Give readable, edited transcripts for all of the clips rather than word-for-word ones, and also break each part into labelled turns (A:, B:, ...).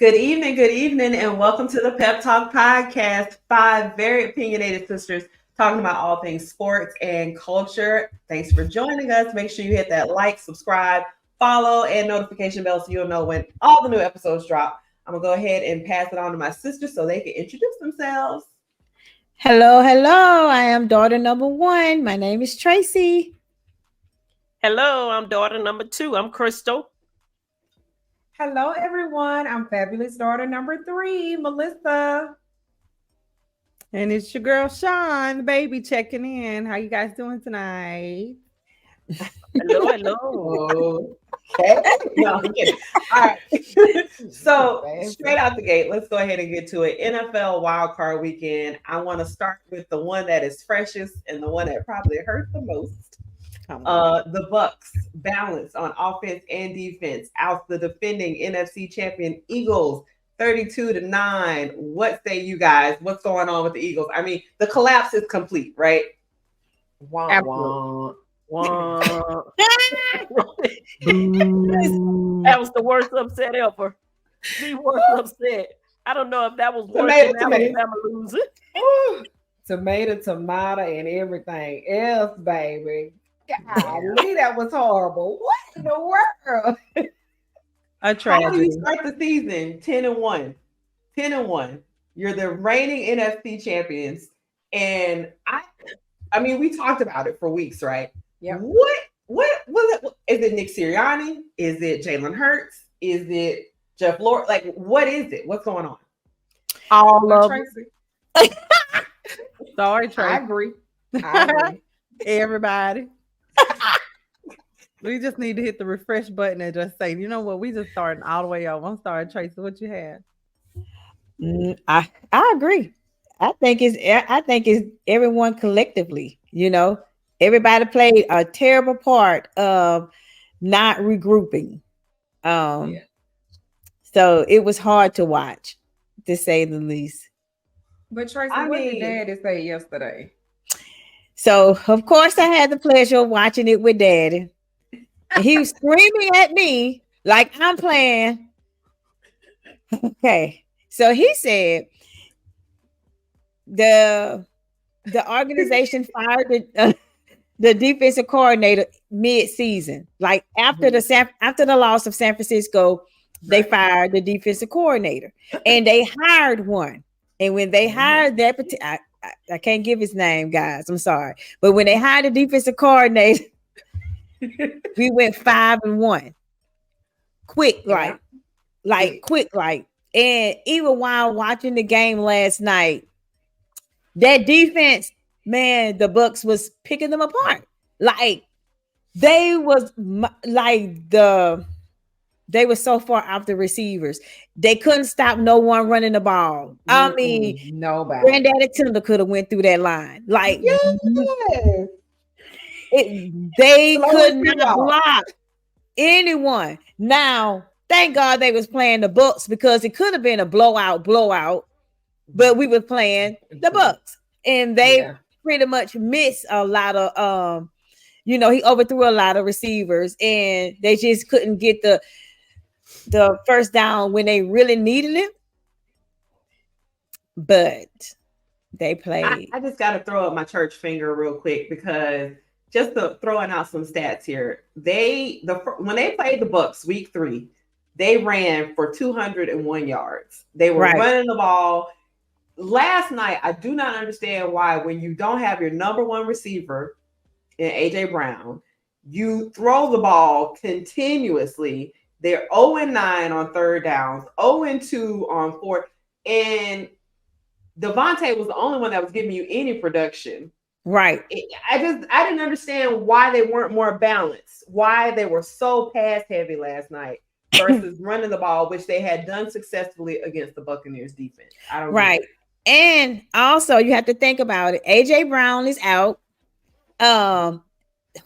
A: Good evening, and welcome to the Pep Talk Podcast. Five very opinionated sisters talking about all things sports and culture. Thanks for joining us. Make sure you hit that like, subscribe, follow, and notification bell so you'll know when all the new episodes drop. I'm going to go ahead and pass it on to my sisters so they can introduce themselves.
B: Hello, hello. I am daughter number one. My name is Tracy.
C: Hello, I'm daughter number two. I'm Crystal.
D: Hello, everyone. I'm fabulous daughter number three, Melissa.
E: And it's your girl Sean, the baby, checking in. How you guys doing tonight?
C: Hello.
A: Okay. No, I'm kidding. All right. So straight out the gate, let's go ahead and get to it. NFL wildcard weekend. I want to start with the one that is freshest and the one that probably hurt the most. The Bucks balance on offense and defense out the defending NFC champion Eagles 32-9. What say you guys? What's going on with the Eagles? I mean, the collapse is complete, right?
D: Wah, wah.
C: That was the worst upset ever. The worst upset. I don't know if that was worse than Alabama losing.
D: Tomato, and everything else, baby. Golly, that was horrible. What in the world?
A: A tragedy. How do you start the season? 10-1. 10-1. You're the reigning NFC champions. And I mean, we talked about it for weeks, right?
D: Yeah.
A: What was it? Is it Nick Sirianni? Is it Jalen Hurts? Is it Jeff Lord? Like, what is it? What's going on?
E: All of
D: Tracy.
E: Sorry, Tracy.
D: I agree.
E: Everybody. We just need to hit the refresh button and just say, you know what? We just starting all the way over. I'm sorry, Tracy. What you had?
B: I agree. I think it's everyone collectively. Everybody played a terrible part of not regrouping. So it was hard to watch, to say the least.
D: But Tracy, what did Daddy say yesterday?
B: So of course I had the pleasure of watching it with Daddy. And he was screaming at me like I'm playing. Okay. So he said the organization fired the defensive coordinator mid-season. Like after the loss of San Francisco, they fired the defensive coordinator and they hired one. And when they hired that I can't give his name, guys. I'm sorry. But when they hired the defensive coordinator, we went 5-1. Quick. And even while watching the game last night, that defense, man, the Bucks was picking them apart. Like they were so far off the receivers. They couldn't stop no one running the ball. I mean,
D: nobody.
B: Granddaddy Tender could have went through that line. Like, they could not block anyone. Now, thank God they was playing the Bucks because it could have been a blowout, but we were playing the Bucks. And they pretty much missed a lot of he overthrew a lot of receivers and they just couldn't get the first down when they really needed it. But they played.
A: I just got to throw up my church finger real quick because just throwing out some stats here. When they played the Bucks week 3, they ran for 201 yards. They were running the ball. Last night, I do not understand why when you don't have your number one receiver in AJ Brown, you throw the ball continuously. They're 0-9 on third downs, 0-2 on fourth, and Devontae was the only one that was giving you any production.
B: Right.
A: I didn't understand why they weren't more balanced, why they were so pass heavy last night versus running the ball, which they had done successfully against the Buccaneers defense. I don't know.
B: And also you have to think about it. AJ Brown is out.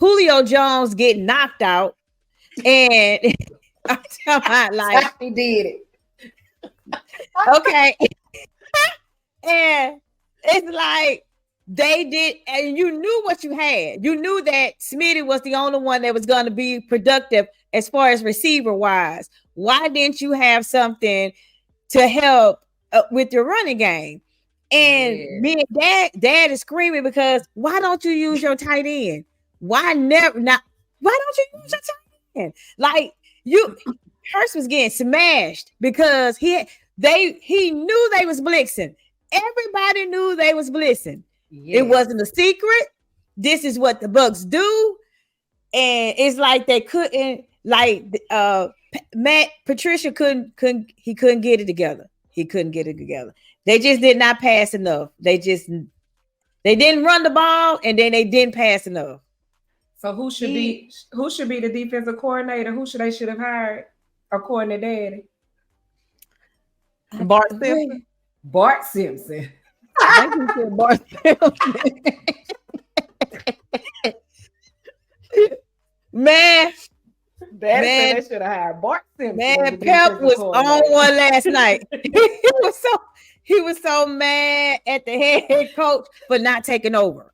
B: Julio Jones getting knocked out. And I'm talking about like
D: he did it.
B: Okay. And it's like they did, and you knew what you had. You knew that Smitty was the only one that was going to be productive as far as receiver wise. Why didn't you have something to help with your running game. And me and dad is screaming because why don't you use your tight end? Why don't you use your tight end? Like Hurst was getting smashed because he knew they was blitzing. Everybody knew they was blitzing. Yes. It wasn't a secret. This is what the Bucs do. And it's like they couldn't, like Matt Patricia couldn't get it together. He couldn't get it together. They just did not pass enough. They didn't run the ball, and then they didn't pass enough.
D: So who should be the defensive coordinator? Who should have hired according to Daddy?
E: Bart Simpson.
D: Bart Simpson.
B: Bart Simpson. Man,
D: they should have hired Bart Simpson.
B: Man, Pep was on one last night. he was so mad at the head coach for not taking over.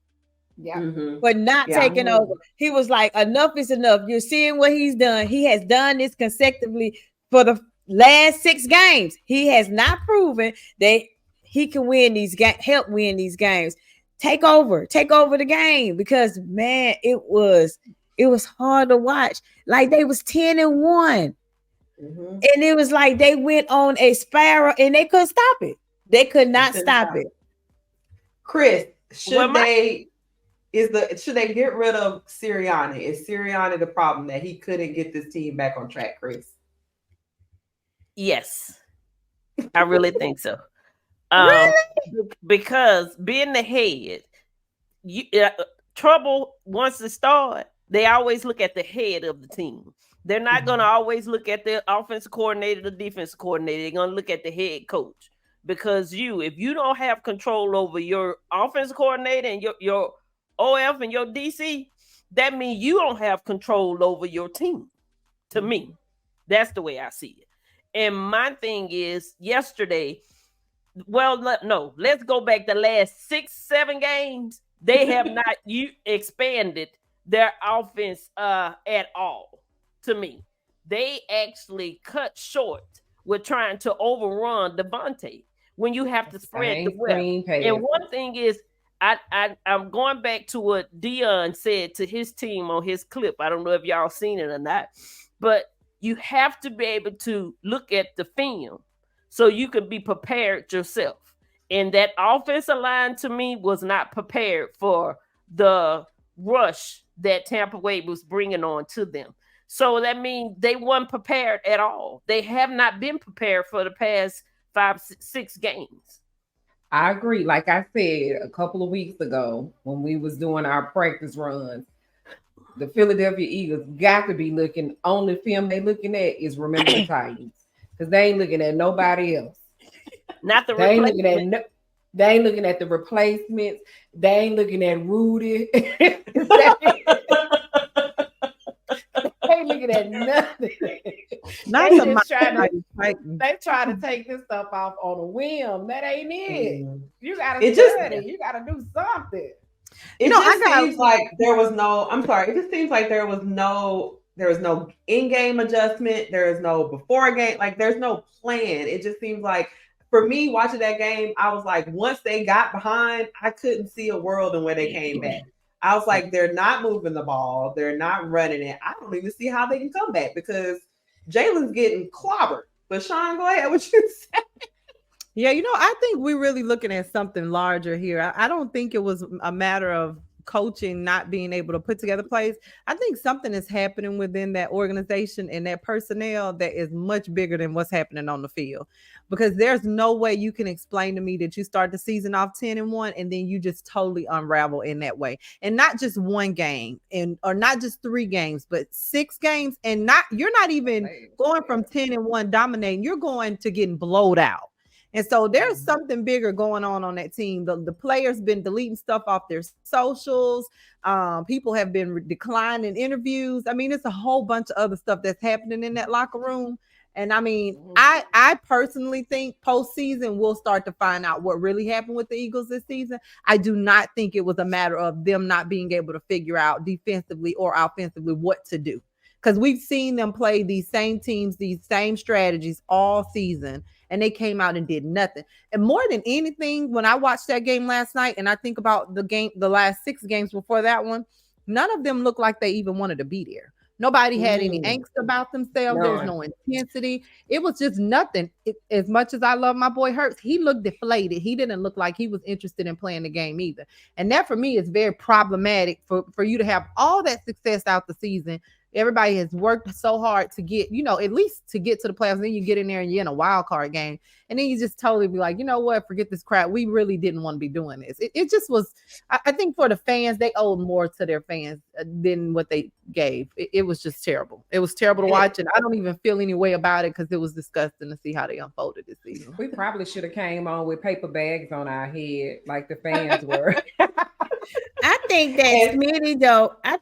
D: Yeah.
B: Mm-hmm. For not taking over. He was like, enough is enough. You're seeing what he's done. He has done this consecutively for the last 6 games. He has not proven that he can win these help win these games. Take over the game, because man, it was hard to watch. Like they was 10-1. Mm-hmm. And it was like they went on a spiral and they couldn't stop it. They could not stop it.
A: Chris, should they get rid of Sirianni? Is Sirianni the problem that he couldn't get this team back on track, Chris?
C: Yes. I really think so.
B: Really?
C: Because being the head, trouble once it starts, they always look at the head of the team. They're not going to always look at the offensive coordinator, the defensive coordinator. They're going to look at the head coach. Because if you don't have control over your offensive coordinator and your OF and your DC, that means you don't have control over your team. To me, that's the way I see it. And my thing is, yesterday, let's go back the last 6-7 games. They have not expanded their offense at all. To me, they actually cut short with trying to overrun Devontae when you have to spread the wealth. And one thing is, I'm going back to what Dion said to his team on his clip. I don't know if y'all seen it or not, but you have to be able to look at the film so you can be prepared yourself. And that offensive line, to me, was not prepared for the rush that Tampa Bay was bringing on to them. So that means they weren't prepared at all. They have not been prepared for the past 5-6 games.
D: I agree. Like I said a couple of weeks ago when we was doing our practice runs, the Philadelphia Eagles got to be looking, only film they looking at is Remember the Titans, because they ain't looking at nobody else.
C: Not the
D: they ain't looking at the replacements. They ain't looking at Rudy. They ain't looking at nothing. They trying to take this stuff off on a whim. That ain't it. You gotta study. You gotta do something.
A: It just seems like there was no in-game adjustment. There is no before game. Like there's no plan. It just seems like, for me, watching that game, I was like, once they got behind, I couldn't see a world in where they came back. I was like, they're not moving the ball. They're not running it. I don't even see how they can come back because Jalen's getting clobbered. But Sean, go ahead. What you say?
E: Yeah, I think we're really looking at something larger here. I don't think it was a matter of coaching not being able to put together plays. I think something is happening within that organization and that personnel that is much bigger than what's happening on the field, because there's no way you can explain to me that you start the season off 10-1 and then you just totally unravel in that way, and not just one game or not just 3 games, but 6 games, and you're not even going from 10-1 dominating, you're going to getting blowed out. And so there's something bigger going on that team. The players been deleting stuff off their socials. People have been declining interviews. I mean, it's a whole bunch of other stuff that's happening in that locker room. And I mean, I personally think postseason we'll start to find out what really happened with the Eagles this season. I do not think it was a matter of them not being able to figure out defensively or offensively what to do. because we've seen them play these same teams, these same strategies all season, and they came out and did nothing. And more than anything, when I watched that game last night, and I think about the last 6 games before that one, none of them looked like they even wanted to be there. Nobody had any angst about themselves. There was no intensity. It was just nothing. As much as I love my boy Hurts, he looked deflated. He didn't look like he was interested in playing the game either. And that for me is very problematic for you to have all that success out the season. Everybody has worked so hard to get, at least to get to the playoffs. Then you get in there and you're in a wild card game. And then you just totally be like, you know what? Forget this crap. We really didn't want to be doing this. It just was, I think for the fans, they owed more to their fans than what they gave. It was just terrible. It was terrible to watch. And I don't even feel any way about it because it was disgusting to see how they unfolded this season.
D: We probably should have came on with paper bags on our head like the fans were.
B: I think that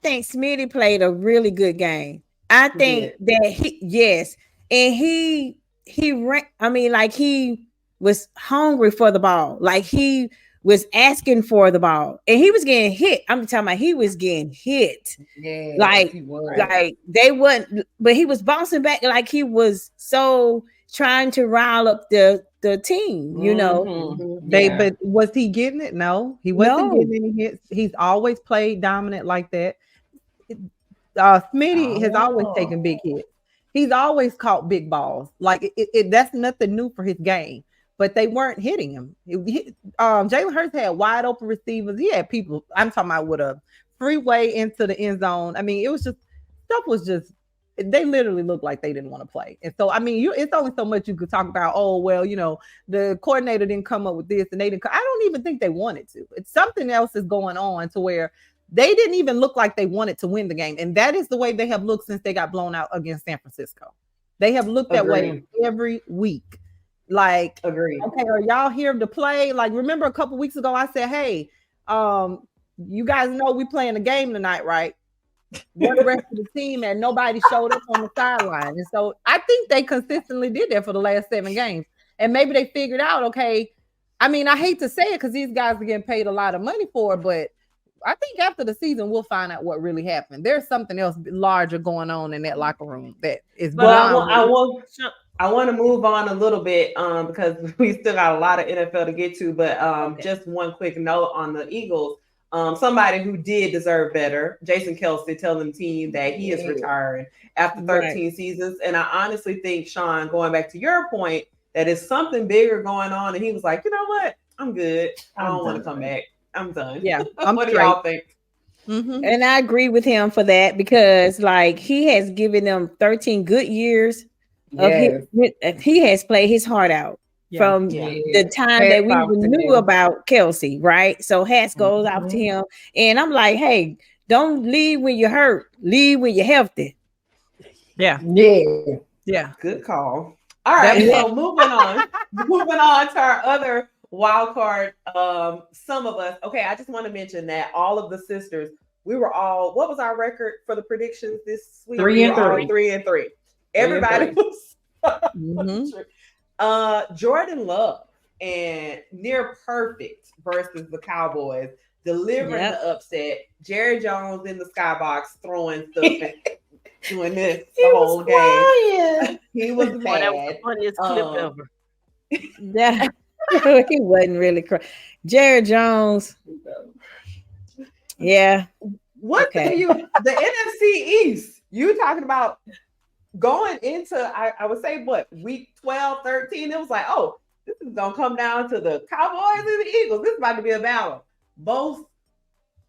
B: Smitty played a really good game. I think that he ran. I mean, like he was hungry for the ball. Like he was asking for the ball, and he was getting hit. I'm talking about he was getting hit.
D: Yeah,
B: like they wouldn't, but he was bouncing back. Like he was so trying to rile up the team,
E: But was he getting it? No, he wasn't getting any hits. He's always played dominant like that. Smitty has always taken big hits. He's always caught big balls. Like that's nothing new for his game. But they weren't hitting him. Jalen Hurts had wide open receivers. He had people. I'm talking about with a freeway into the end zone. I mean, it was just stuff was just. They literally looked like they didn't want to play. And so, I mean, it's only so much you could talk about, the coordinator didn't come up with this and they didn't. I don't even think they wanted to. It's something else is going on to where they didn't even look like they wanted to win the game. And that is the way they have looked since they got blown out against San Francisco. They have looked that way every week. Like, okay, are y'all here to play? Like, remember a couple weeks ago, I said, hey, you guys know we playing a game tonight, right? The rest of the team, and nobody showed up on the sideline. And so I think they consistently did that for the last 7 games. And maybe they figured out, okay, I mean, I hate to say it because these guys are getting paid a lot of money for it, but I think after the season, we'll find out what really happened. There's something else larger going on in that locker room that is.
A: But I want to move on a little bit because we still got a lot of NFL to get to. But just one quick note on the Eagles. Somebody who did deserve better, Jason Kelce, telling the team that he is retiring after 13 seasons. And I honestly think, Sean, going back to your point, that is something bigger going on. And he was like, you know what? I'm good. I don't want to come back. I'm done.
E: Yeah.
A: What do y'all think?
B: Mm-hmm. And I agree with him for that because, like, he has given them 13 good years. He has played his heart out. From the time that we knew about Kelce, right? So hats goes out to him. And I'm like, hey, don't leave when you're hurt. Leave when you're healthy.
E: Yeah.
A: Good call. All right. So moving on to our other wild card. Some of us. Okay, I just want to mention that all of the sisters, we were all. What was our record for the predictions this week?
D: 3-3.
A: 3-3. Everybody was. Jordan Love and near perfect versus the Cowboys, delivering the upset. Jerry Jones in the skybox throwing stuff, doing this the whole game. He was mad.
C: That was the funniest clip ever.
B: He wasn't really crying. Jerry Jones. Yeah.
A: What the NFC East? You talking about? Going into, I would say, week 12, 13, it was like, oh, this is going to come down to the Cowboys and the Eagles. This is about to be a battle. Both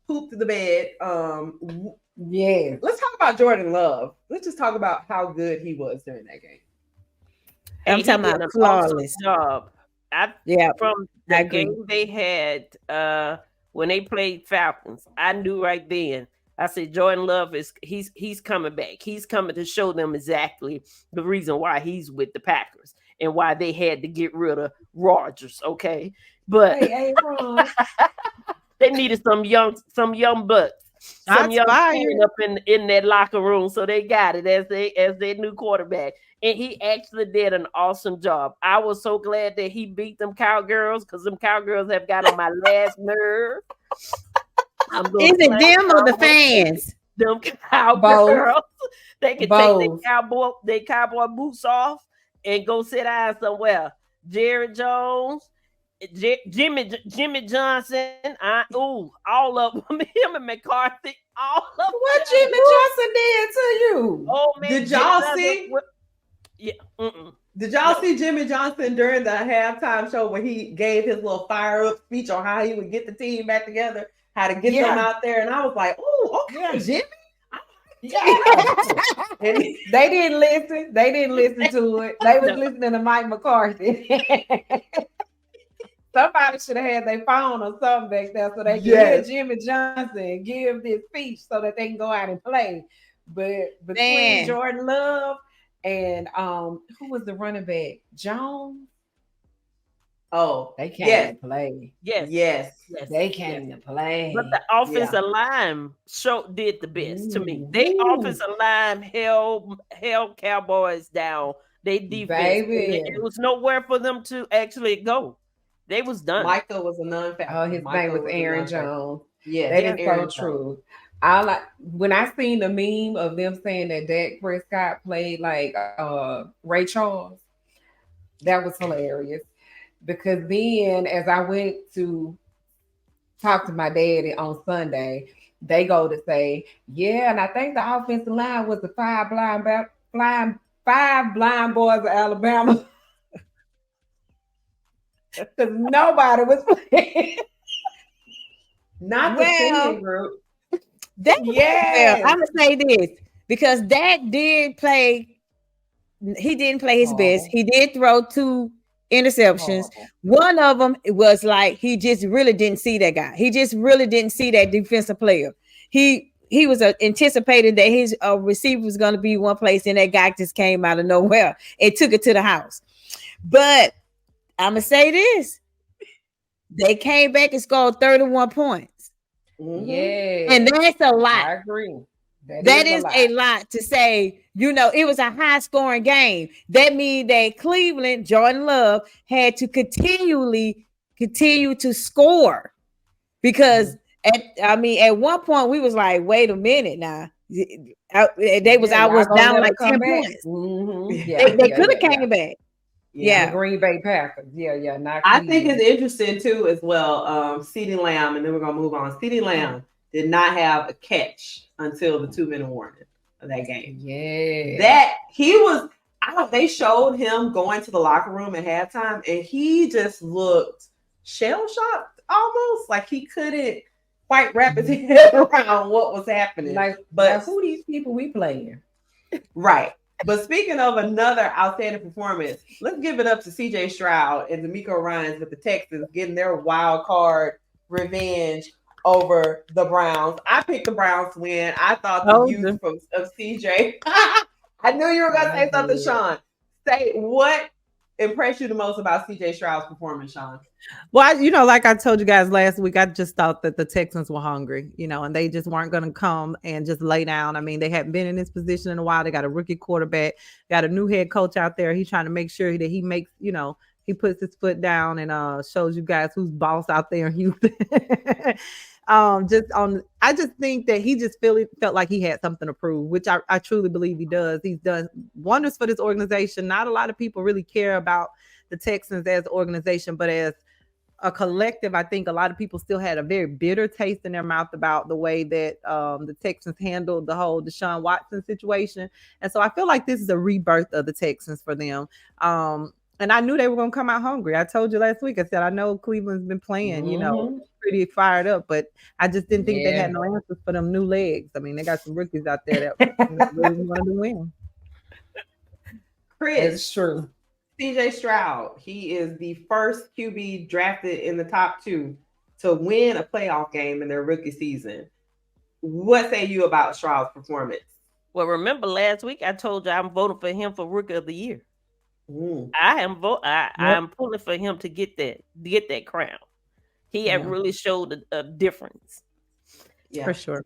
A: pooped the bed. Let's talk about Jordan Love. Let's just talk about how good he was during that game.
B: I'm talking about flawless
C: job. From the game they had when they played Falcons, I knew right then. I said, Jordan Love he's coming back. He's coming to show them exactly the reason why he's with the Packers and why they had to get rid of Rodgers. Okay, but they needed some young butts, some young men up in that locker room, so they got it as their new quarterback. And he actually did an awesome job. I was so glad that he beat them Cowgirls because them Cowgirls have got on my last nerve.
B: Is it them or the fans?
C: them cowgirls. They can take
D: Both.
C: their cowboy boots off and go sit down somewhere. Jerry Jones, Jimmy Johnson, all of them, him and McCarthy, all of them.
D: What Jimmy Johnson did to you?
C: Oh man,
A: Did y'all see?
C: Yeah.
A: Did y'all see Jimmy Johnson during the halftime show where he gave his little fire up speech on how he would get the team back together, how to get them out there? And I was like, oh, okay, Jimmy.
D: Yeah. And they didn't listen. They didn't listen to it. They was listening to Mike McCarthy. Somebody should have had their phone or something back there so they could hear Jimmy Johnson give this speech so that they can go out and play. But between Jordan Love and who was the running back? Jones.
A: Oh,
D: they came to play.
C: Yes.
D: They came to play.
C: But the offensive line did the best to me. They offensive line held Cowboys down. They defense. It was nowhere for them to actually go. They was done.
A: Michael was a non-factor.
D: Oh, his name was Aaron Jones.
A: Yeah,
D: that is so true. When I seen the meme of them saying that Dak Prescott played like Ray Charles, that was hilarious. Because then, as I went to talk to my daddy on Sunday, they go to say, yeah, and I think the offensive line was the five blind boys of Alabama. Because nobody was playing.
A: Not the singing group.
B: I'm gonna say this because Dak did play. He didn't play his best. He did throw 2 interceptions. One of them was like he just really didn't see that guy. He just really didn't see that defensive player. He was anticipating that his receiver was going to be one place, and that guy just came out of nowhere and took it to the house. But I'm gonna say this: they came back and scored 31 points.
D: Yeah,
B: and that's a lot.
D: I agree.
B: That is a lot to say. It was a high scoring game. That means that Cleveland, Jordan Love, had to continue to score because at one point we was like, wait a minute now. I was down like 10 points. They could have came back.
D: The Green Bay Packers.
A: I think it's interesting too as well. CeeDee Lamb, and then we're gonna move on. CeeDee Lamb did not have a catch until the 2-minute warning of that game. That he was out. They showed him going to the locker room at halftime, and he just looked shell-shocked, almost like he couldn't quite wrap his head around what was happening.
D: But who these people we playing?
A: Right. But speaking of another outstanding performance, let's give it up to CJ Stroud and D'Amico Ryans with the Texans getting their wild card revenge over the Browns. I picked the Browns to win. I thought the youth of CJ. I knew you were going to say something, Sean. Say what impressed you the most about CJ Stroud's performance, Sean?
E: Well, like I told you guys last week, I just thought that the Texans were hungry, and they just weren't going to come and just lay down. I mean, they hadn't been in this position in a while. They got a rookie quarterback, got a new head coach out there. He's trying to make sure that he makes, he puts his foot down and shows you guys who's boss out there in Houston. I just think that he just felt like he had something to prove, which I truly believe he does. He's done wonders for this organization. Not a lot of people really care about the Texans as an organization, but as a collective, I think a lot of people still had a very bitter taste in their mouth about the way that the Texans handled the whole Deshaun Watson situation. And so I feel like this is a rebirth of the Texans for them. And I knew they were going to come out hungry. I told you last week, I said, I know Cleveland's been playing, pretty fired up, but I just didn't think they had no answers for them new legs. I mean, they got some rookies out there that really wanted to win.
A: Chris,
D: it's true.
A: CJ Stroud, he is the first QB drafted in the top 2 to win a playoff game in their rookie season. What say you about Stroud's performance?
C: Well, remember last week I told you I'm voting for him for Rookie of the Year. I am pulling for him to get that crown. He had really showed a difference.
A: Yeah,
E: for sure.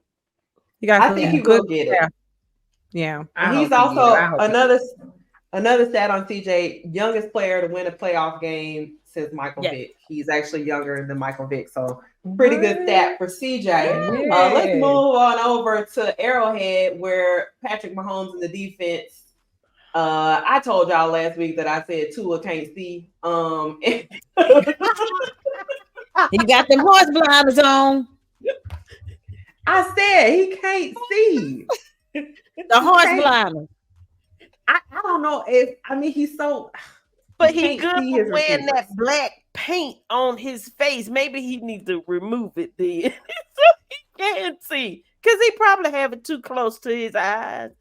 A: I think he will get it.
E: Yeah.
A: He's also another stat on CJ, youngest player to win a playoff game since Michael
C: Yes.
A: Vick. He's actually younger than Michael Vick, so pretty good stat for CJ. Let's
D: Yes.
A: move on over to Arrowhead, where Patrick Mahomes in the defense. I told y'all last week that I said Tua can't see.
B: He got them horse blinders on.
A: I said he can't see.
B: The horse blinders.
A: I don't know if he's so,
C: But
A: he
C: he
A: can't
C: good
A: see
C: for
A: his
C: wearing that
A: receivers.
C: black paint on his face. Maybe he needs to remove it then. So he can't see. Because he probably have it too close to his eyes.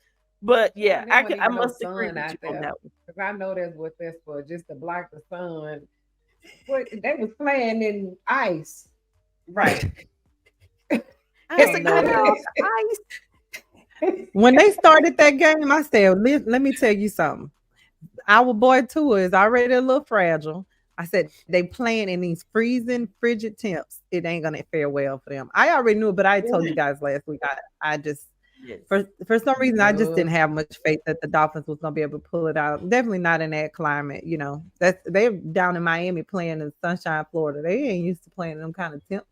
C: But yeah,
D: There wasn't
C: I
D: even no
C: must agree
D: sun
C: with
D: out
C: you on
D: there.
C: that one.
D: Because I know that's what that's for, just to block the sun. What they was playing in ice.
A: Right.
C: It's a good house. Ice.
E: When they started that game, I said, let me tell you something. Our boy Tua is already a little fragile. I said, they playing in these freezing, frigid temps. It ain't going to fare well for them. I already knew it, but I told you guys last week. I just,
C: Yes.
E: for some reason, I just didn't have much faith that the Dolphins was going to be able to pull it out. Definitely not in that climate. You know, they're down in Miami playing in Sunshine, Florida. They ain't used to playing them kind of temps,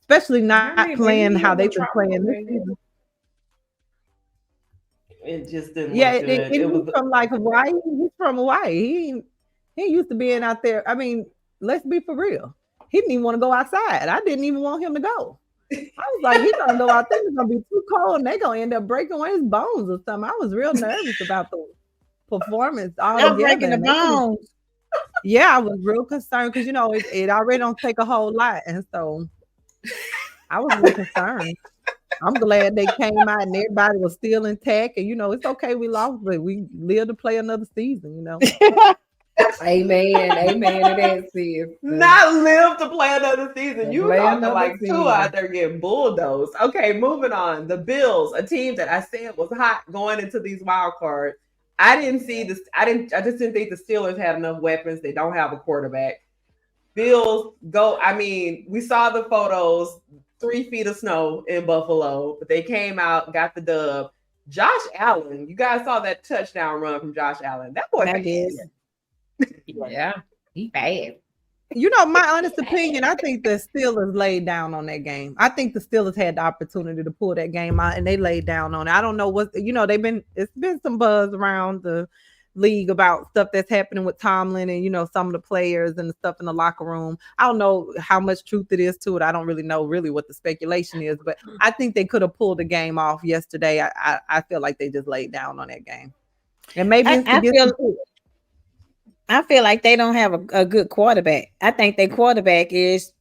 E: especially not playing how they've been playing this season.
A: It just didn't
E: Yeah,
A: look good.
E: it
A: It
E: was
A: was
E: from like Hawaii. He's from Hawaii. He used to being out there. I mean, let's be for real. He didn't even want to go outside. I didn't even want him to go. I was like, he's gonna go out there. It's gonna be too cold, and they're gonna end up breaking one of his bones or something. I was real nervous about the performance all
B: They're
E: together.
B: breaking the
E: And they could've-
B: bones.
E: Yeah, I was real concerned because it already don't take a whole lot, and so I was real concerned. I'm glad they came out and everybody was still intact, and it's okay we lost, but we live to play another season.
D: Amen. Amen to that, sis.
A: not live to play another season. You were
D: Play
A: talking
D: another
A: like
D: season.
A: Tua out there getting bulldozed. Okay, moving on. The Bills, a team that I said was hot going into these wild cards. I didn't see this. I just didn't think the Steelers had enough weapons. They don't have a quarterback. Bills go. I mean, we saw the photos. 3 feet of snow in Buffalo, but they came out, got the dub. Josh Allen, you guys saw that touchdown run from Josh Allen. That boy,
B: I did.
D: Yeah, he bad.
E: My honest opinion, I think the Steelers laid down on that game. I think the Steelers had the opportunity to pull that game out, and they laid down on it. I don't know it's been some buzz around the league about stuff that's happening with Tomlin and some of the players and the stuff in the locker room. I don't know how much truth it is to it. I don't really know what the speculation is, but I think they could have pulled the game off yesterday. I feel like they just laid down on that game, and maybe it's to get
B: I feel like they don't have a good quarterback. I think their quarterback he's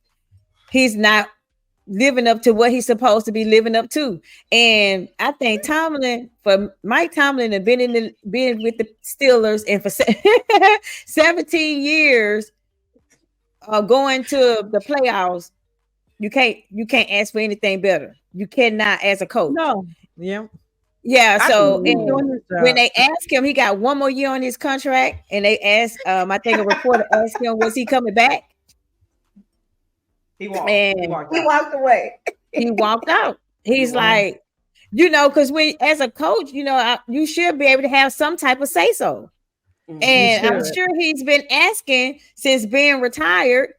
B: not living up to what he's supposed to be living up to. And I think Mike Tomlin have been with the Steelers and for 17 years going to the playoffs. You can't ask for anything better. You cannot as a coach.
E: No. Yeah.
B: Yeah, so when they
E: they
B: asked him, he got one more year on his contract, and they asked, I think a reporter asked him, was he coming back?
A: he walked.
B: And
A: He walked.
B: he
A: out.
B: walked away. He walked out. He's like, because as a coach, you should be able to have some type of say so. And I'm sure he's been asking since being retired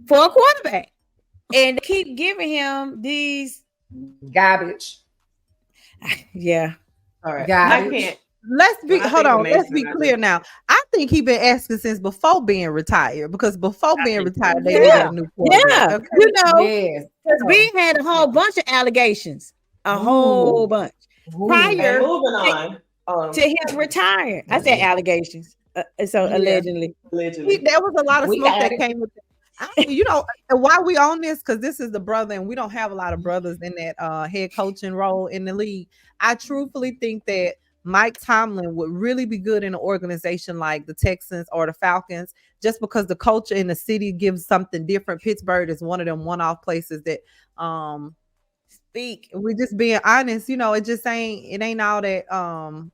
B: for a quarterback, and they keep giving him these
D: Garbage.
A: All right.
D: Got
A: I
D: it.
A: can't.
E: Let's be
A: I
E: hold
A: think
E: on.
A: Mason
E: Let's be
A: and I
E: clear
A: did.
E: now. I think he been asking since before being retired, because before being
C: think-
E: retired, they
B: Yeah.
E: needed a new quarterback.
B: Yeah,
E: Okay?
D: Yes.
B: because B had a whole bunch of allegations, a whole bunch
D: Ooh.
B: prior
A: And moving on.
B: to him retiring. I said allegations, so
E: Yeah.
B: allegedly.
A: Allegedly.
E: There was a lot of
D: We
E: smoke
D: got
E: that
D: it.
E: came with it. And why we on this, because this is the brother, and we don't have a lot of brothers in that head coaching role in the league. I truthfully think that Mike Tomlin would really be good in an organization like the Texans or the Falcons, just because the culture in the city gives something different. Pittsburgh is one of them one-off places that
B: speak.
E: We just being honest, it just ain't all that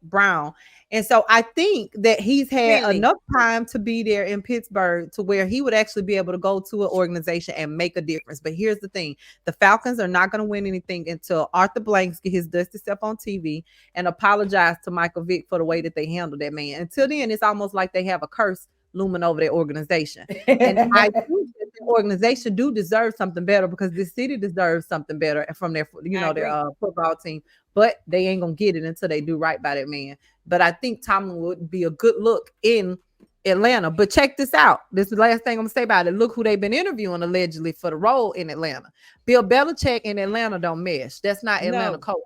E: brown. And so I think that he's had
B: Really?
E: enough time to be there in Pittsburgh to where he would actually be able to go to an organization and make a difference. But here's the thing: the Falcons are not going to win anything until Arthur Blanks get his dusty stuff on TV and apologize to Michael Vick for the way that they handled that man. Until then, it's almost like they have a curse looming over their organization. And I think that the organization do deserve something better, because this city deserves something better from their their football team. But they ain't gonna get it until they do right by that man. But I think Tomlin would be a good look in Atlanta. But check this out. This is the last thing I'm gonna say about it. Look who they've been interviewing allegedly for the role in Atlanta. Bill Belichick and Atlanta don't mesh. That's not Atlanta coach.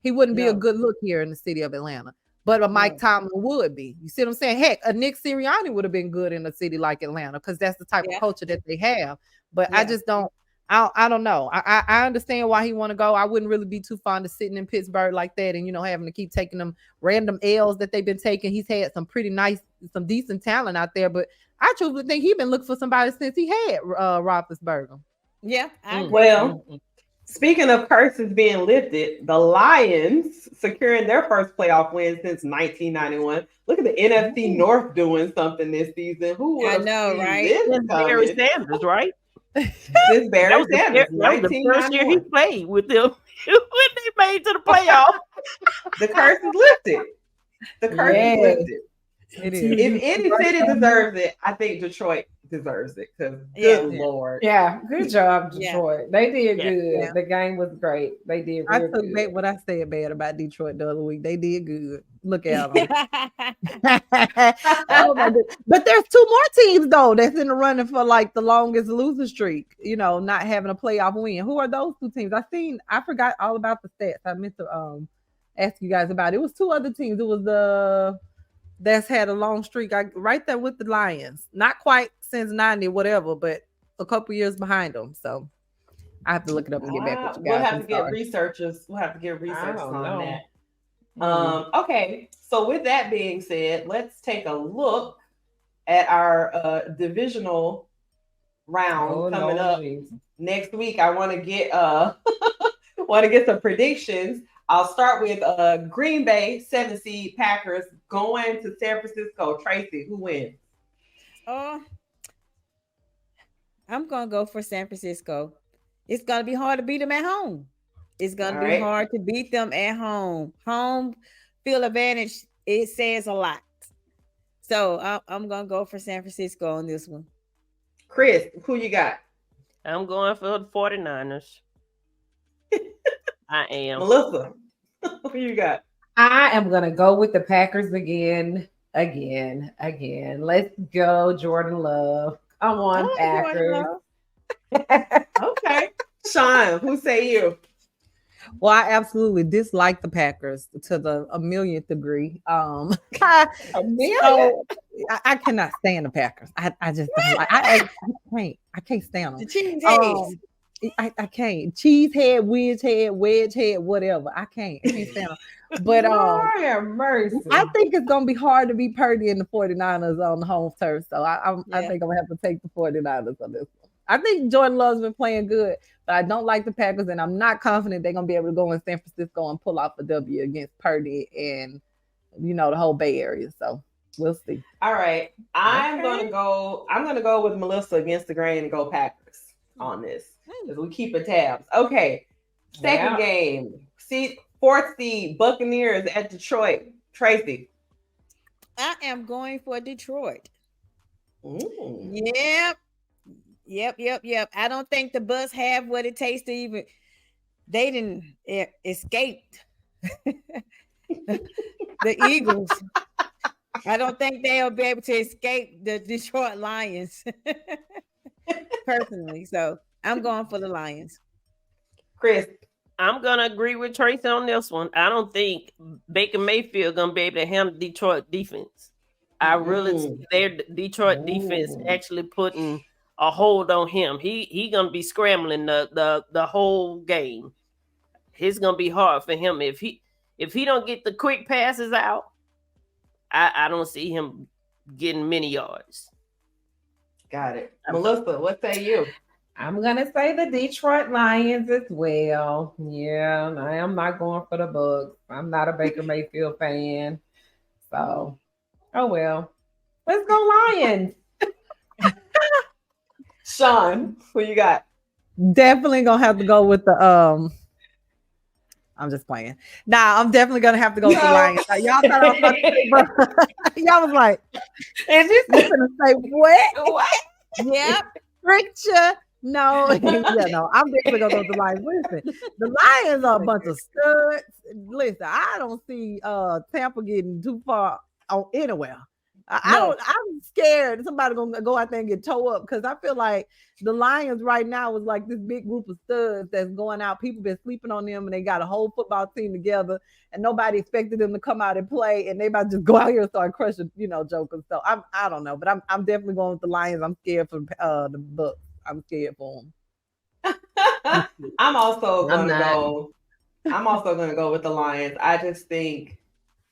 E: He wouldn't be a good look here in the city of Atlanta. But a Mike Tomlin would be. You see what I'm saying? Heck, a Nick Sirianni would have been good in a city like Atlanta, because that's the type of culture that they have. But I just don't. I don't know. I understand why he want to go. I wouldn't really be too fond of sitting in Pittsburgh like that and having to keep taking them random L's that they've been taking. He's had some decent talent out there, but I truly think he's been looking for somebody since he had Roethlisberger.
B: Yeah.
A: Well, speaking of curses being lifted, the Lions securing their first playoff win since 1991. Look at the NFC North doing something this season. Who would
B: know, right?
A: This
C: Barry Sanders, right?
A: This Barry Sanders.
C: That was the first year he played with them when they made to the playoffs.
A: The curse is lifted. The curse is lifted.
E: It is.
A: If any city deserves it, I think Detroit deserves it. Because good Lord.
D: Yeah, good job, Detroit. They did good.
B: Yeah.
D: The game was great. They did
E: I
D: real
E: took
D: good.
E: back what I said bad about Detroit the other week. They did good. Look at them. Oh my God. But there's two more teams though that's in the running for like the longest loser streak, not having a playoff win. Who are those two teams? I forgot all about the stats. I meant to ask you guys about it. It was two other teams. It was that's had a long streak. Right there with the Lions. Not quite since 90, whatever, but a couple years behind them. So I have to look it up and get back with you guys.
A: We'll have to get researchers on that. Okay, so with that being said, let's take a look at our divisional round coming up next week. I want to get some predictions. I'll start with Green Bay 7 seed Packers going to San Francisco. Tracy, who wins?
B: I'm gonna go for San Francisco. It's gonna be hard to beat them at home. It's gonna be hard to beat them at home. Home field advantage, it says a lot. So I'm gonna go for San Francisco on this one.
A: Chris, who you got?
C: I'm going for the 49ers. I am.
A: Melissa, who you got?
D: I am gonna go with the Packers again. Let's go, Jordan Love. Come on, Packers.
A: Okay. Sean, who say you?
E: Well, I absolutely dislike the Packers to the 1,000,000th degree.
D: A million?
E: So I cannot stand the Packers. I just don't like. I can't stand them.
B: The cheese heads.
E: I can't. Cheesehead, wedge head, whatever. I can't stand them. But
D: have mercy.
E: I think it's gonna be hard to be Purdy in the 49ers on the home turf. So I think I'm gonna have to take the 49ers on this one. I think Jordan Love's been playing good, but I don't like the Packers, and I'm not confident they're gonna be able to go in San Francisco and pull off a W against Purdy and the whole Bay Area. So we'll see.
A: All right. I'm gonna go with Melissa against the grain and go Packers on this. Because we keep a tabs. Okay. Second game. Fourth seed Buccaneers at Detroit. Tracy.
B: I am going for Detroit.
A: Ooh.
B: Yep. I don't think the Bucs have what it takes to even. They didn't escape the Eagles. I don't think they'll be able to escape the Detroit Lions. Personally, so I'm going for the Lions.
A: Chris.
C: I'm gonna agree with Tracy on this one. I don't think Baker Mayfield gonna be able to handle Detroit defense. I really see their Detroit defense actually putting a hold on him. He gonna be scrambling the whole game. It's gonna be hard for him if he don't get the quick passes out. I don't see him getting many yards.
A: Got it. Melissa, what say you?
D: I'm gonna say the Detroit Lions as well. Yeah, I am not going for the Bucks. I'm not a Baker Mayfield fan. So, oh well. Let's go Lions.
A: Sean, who you got?
E: Definitely gonna have to go with the I'm just playing. Nah, I'm definitely gonna have to go with the Lions. Y'all thought I was about to say, bro. Y'all was like,
D: Is this
E: you gonna say what?
D: what?
E: Yep, friction. No, yeah, no. I'm definitely gonna go with the Lions. Listen, the Lions are a bunch of studs. Listen, I don't see Tampa getting too far on anywhere. I
C: No.
E: don't. I'm scared somebody gonna go out there and get towed up because I feel like the Lions right now is like this big group of studs that's going out. People been sleeping on them, and they got a whole football team together, and nobody expected them to come out and play, and they about to just go out here and start crushing, jokers. So I don't know, but I'm definitely going with the Lions. I'm scared for the Bucks. I'm scared for them.
A: I'm also
D: I'm
A: gonna
D: not.
A: go. I'm also gonna go with the Lions. I just think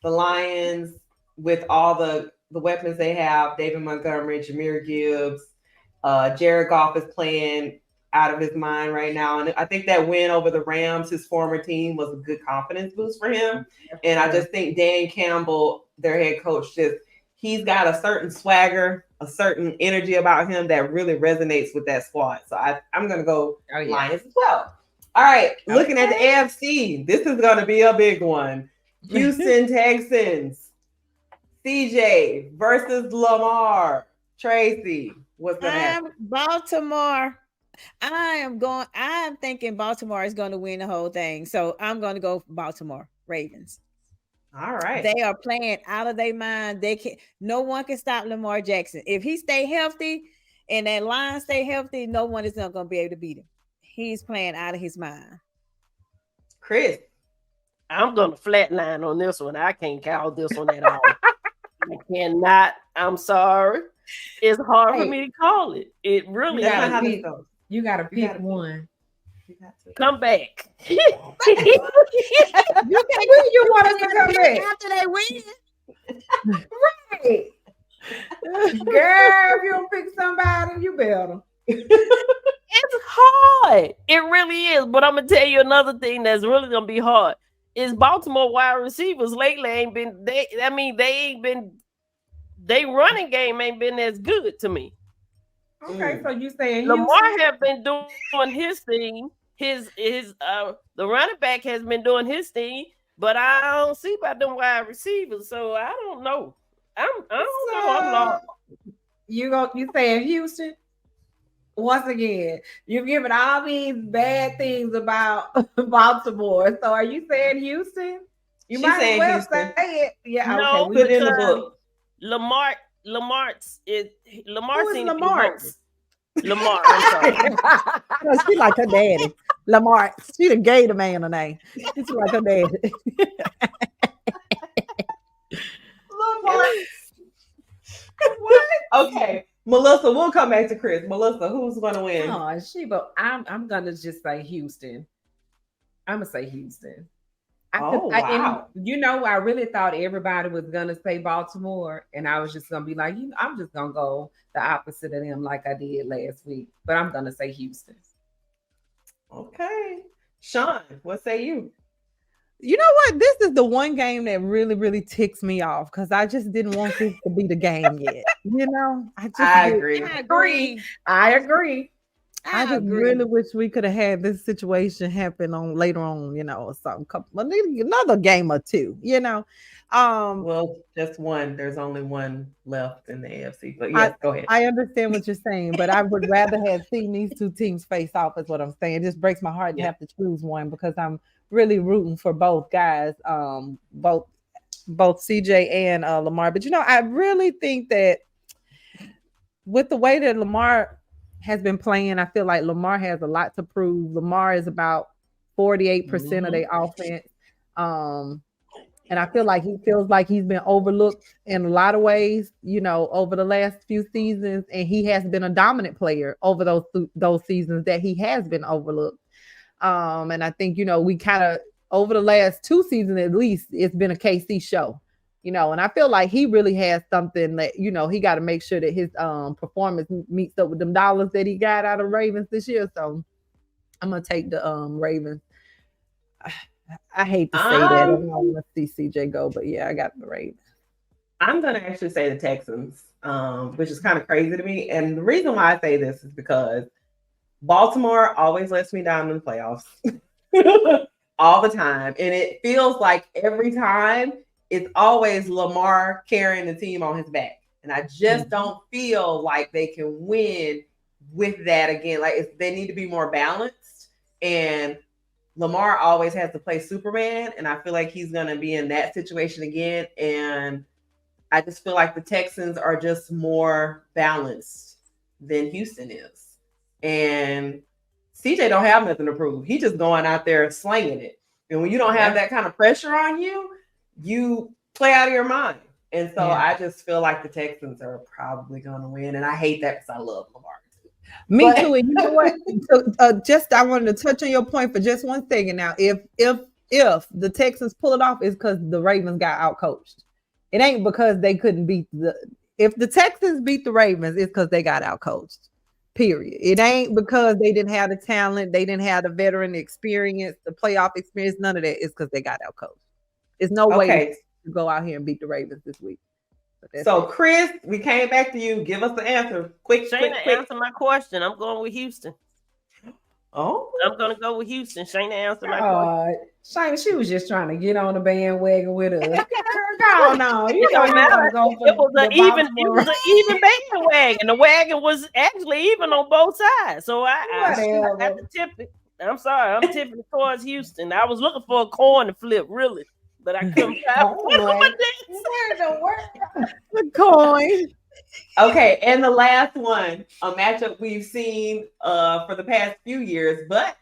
A: the Lions, with all the weapons they have, David Montgomery, Jameer Gibbs, Jared Goff is playing out of his mind right now, and I think that win over the Rams, his former team, was a good confidence boost for him. And I just think Dan Campbell, their head coach, he's got a certain swagger, a certain energy about him that really resonates with that squad. So I'm going to go Lions as well. All right, looking at the AFC, this is going to be a big one. Houston Texans, CJ versus Lamar. Tracy, what's going to happen?
B: Baltimore. I'm thinking Baltimore is going to win the whole thing. So I'm going to go Baltimore Ravens.
A: All right.
B: They are playing out of their mind. No one can stop Lamar Jackson. If he stay healthy and that line stay healthy, no one is not going to be able to beat him. He's playing out of his mind.
A: Chris.
C: I'm going to flatline on this one. I can't call this one at all. I cannot. I'm sorry. It's hard for me to call it. It really is.
D: You got to pick one.
C: Come back.
D: You can't win. You want us to come back
B: after they win.
D: Right. Girl, if you don't pick somebody, you better.
C: It's hard. It really is. But I'm going to tell you another thing that's really going to be hard. Is Baltimore wide receivers lately ain't been, they running game ain't been as good to me.
D: Okay, so you saying
C: Lamar have been doing his thing. The running back has been doing his thing, but I don't see about them wide receivers, so I don't know. I don't know. I'm lost.
D: You saying Houston? Once again, you're giving all these bad things about Baltimore. So are you saying Houston? You might as well
A: Houston.
D: say it. Yeah,
C: no,
A: okay. Put it in the book.
C: Lamar
D: Who is
C: Lamar. Lamar, I'm sorry.
E: She like her daddy. Lamar. She the gator man her name. She's like her daddy.
A: Lamar. What? Okay. Melissa, we'll come back to Chris. Melissa, who's gonna win?
D: Oh, but I'm gonna just say Houston. I'm gonna say Houston.
A: Wow.
D: I really thought everybody was gonna say Baltimore, and I was just gonna be like, I'm just gonna go the opposite of them, like I did last week. But I'm gonna say Houston.
A: Okay, Sean, what say you?
E: You know what? This is the one game that really, really ticks me off because I just didn't want this to be the game yet.
A: I agree.
D: I agree.
E: I just really wish we could have had this situation happen later on, or something. Another game or two,
A: Well, just one. There's only one left in the AFC. But yes, go ahead.
E: I understand what you're saying, but I would rather have seen these two teams face off, is what I'm saying. It just breaks my heart to have to choose one because I'm really rooting for both guys, both CJ and Lamar. But I really think that with the way that Lamar has been playing, I feel like Lamar has a lot to prove. Lamar is about 48% of their offense. And I feel like he feels like he's been overlooked in a lot of ways, over the last few seasons. And he has been a dominant player over those seasons that he has been overlooked. And I think, we kind of, over the last two seasons at least, it's been a KC show. you know, and I feel like he really has something that, you know, he got to make sure that his performance meets up with them dollars that he got out of Ravens this year. So I'm gonna take the Ravens. I hate to say that. I don't want to see CJ go, but yeah, I got the Ravens.
A: I'm gonna actually say the Texans, which is kind of crazy to me. And the reason why I say this is because Baltimore always lets me down in the playoffs all the time. And it feels like every time it's always Lamar carrying the team on his back. And I just don't feel like they can win with that again. Like they need to be more balanced. And Lamar always has to play Superman. And I feel like he's going to be in that situation again. And I just feel like the Texans are just more balanced than Houston is. And CJ don't have nothing to prove. He's just going out there slinging it. And when you don't have that kind of pressure on you, you play out of your mind. And so I just feel like the Texans are probably going to win. And I hate that because I love Lamar.
E: Me too. And you know what? So, just I wanted to touch on your point for just one second. Now, if the Texans pull it off, it's because the Ravens got outcoached. It ain't because they couldn't beat the. If the Texans beat the Ravens, it's because they got outcoached. Period. It ain't because they didn't have the talent, they didn't have the veteran experience, the playoff experience. None of that is because they got outcoached. There's no way to go out here and beat the Ravens this week.
A: So, Chris, we came back to you. Give us the answer. Quick.
C: Answer my question. I'm going with Houston.
A: Oh,
C: I'm gonna go with Houston. Shayna answered my question.
D: Shayna, she was just trying to get on the bandwagon with us. Girl, no, you don't
C: matter.
D: Go for
C: It was an even bandwagon. The wagon was actually even on both sides. So I had to tip it. I'm sorry, I'm tipping it towards Houston. I was looking for a coin to flip, really, but I couldn't find
E: the coin.
A: Okay, and the last one, a matchup we've seen for the past few years, but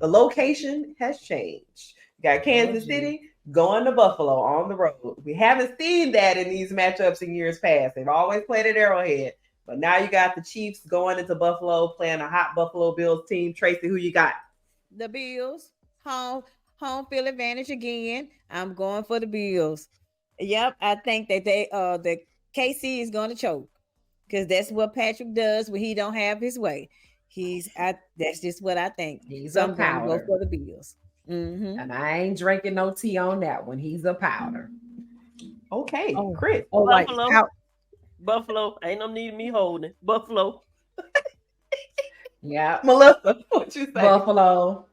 A: the location has changed. You got Kansas City going to Buffalo on the road. We haven't seen that in these matchups in years past. They've always played at Arrowhead, but now you got the Chiefs going into Buffalo playing a hot Buffalo Bills team. Tracy, who you got?
B: The Bills. Home field advantage again. I'm going for the Bills. Yep, I think that the KC is going to choke because that's what Patrick does when he don't have his way. That's just what I think.
D: He's
B: so
D: a
B: I'm going to
D: powder.
B: go for the Bills. Mm-hmm.
D: And I ain't drinking no tea on that one. He's a powder.
A: Okay, Chris.
C: Buffalo. Ain't no need me holding Buffalo.
D: Yeah,
A: Melissa, what you say?
D: Buffalo.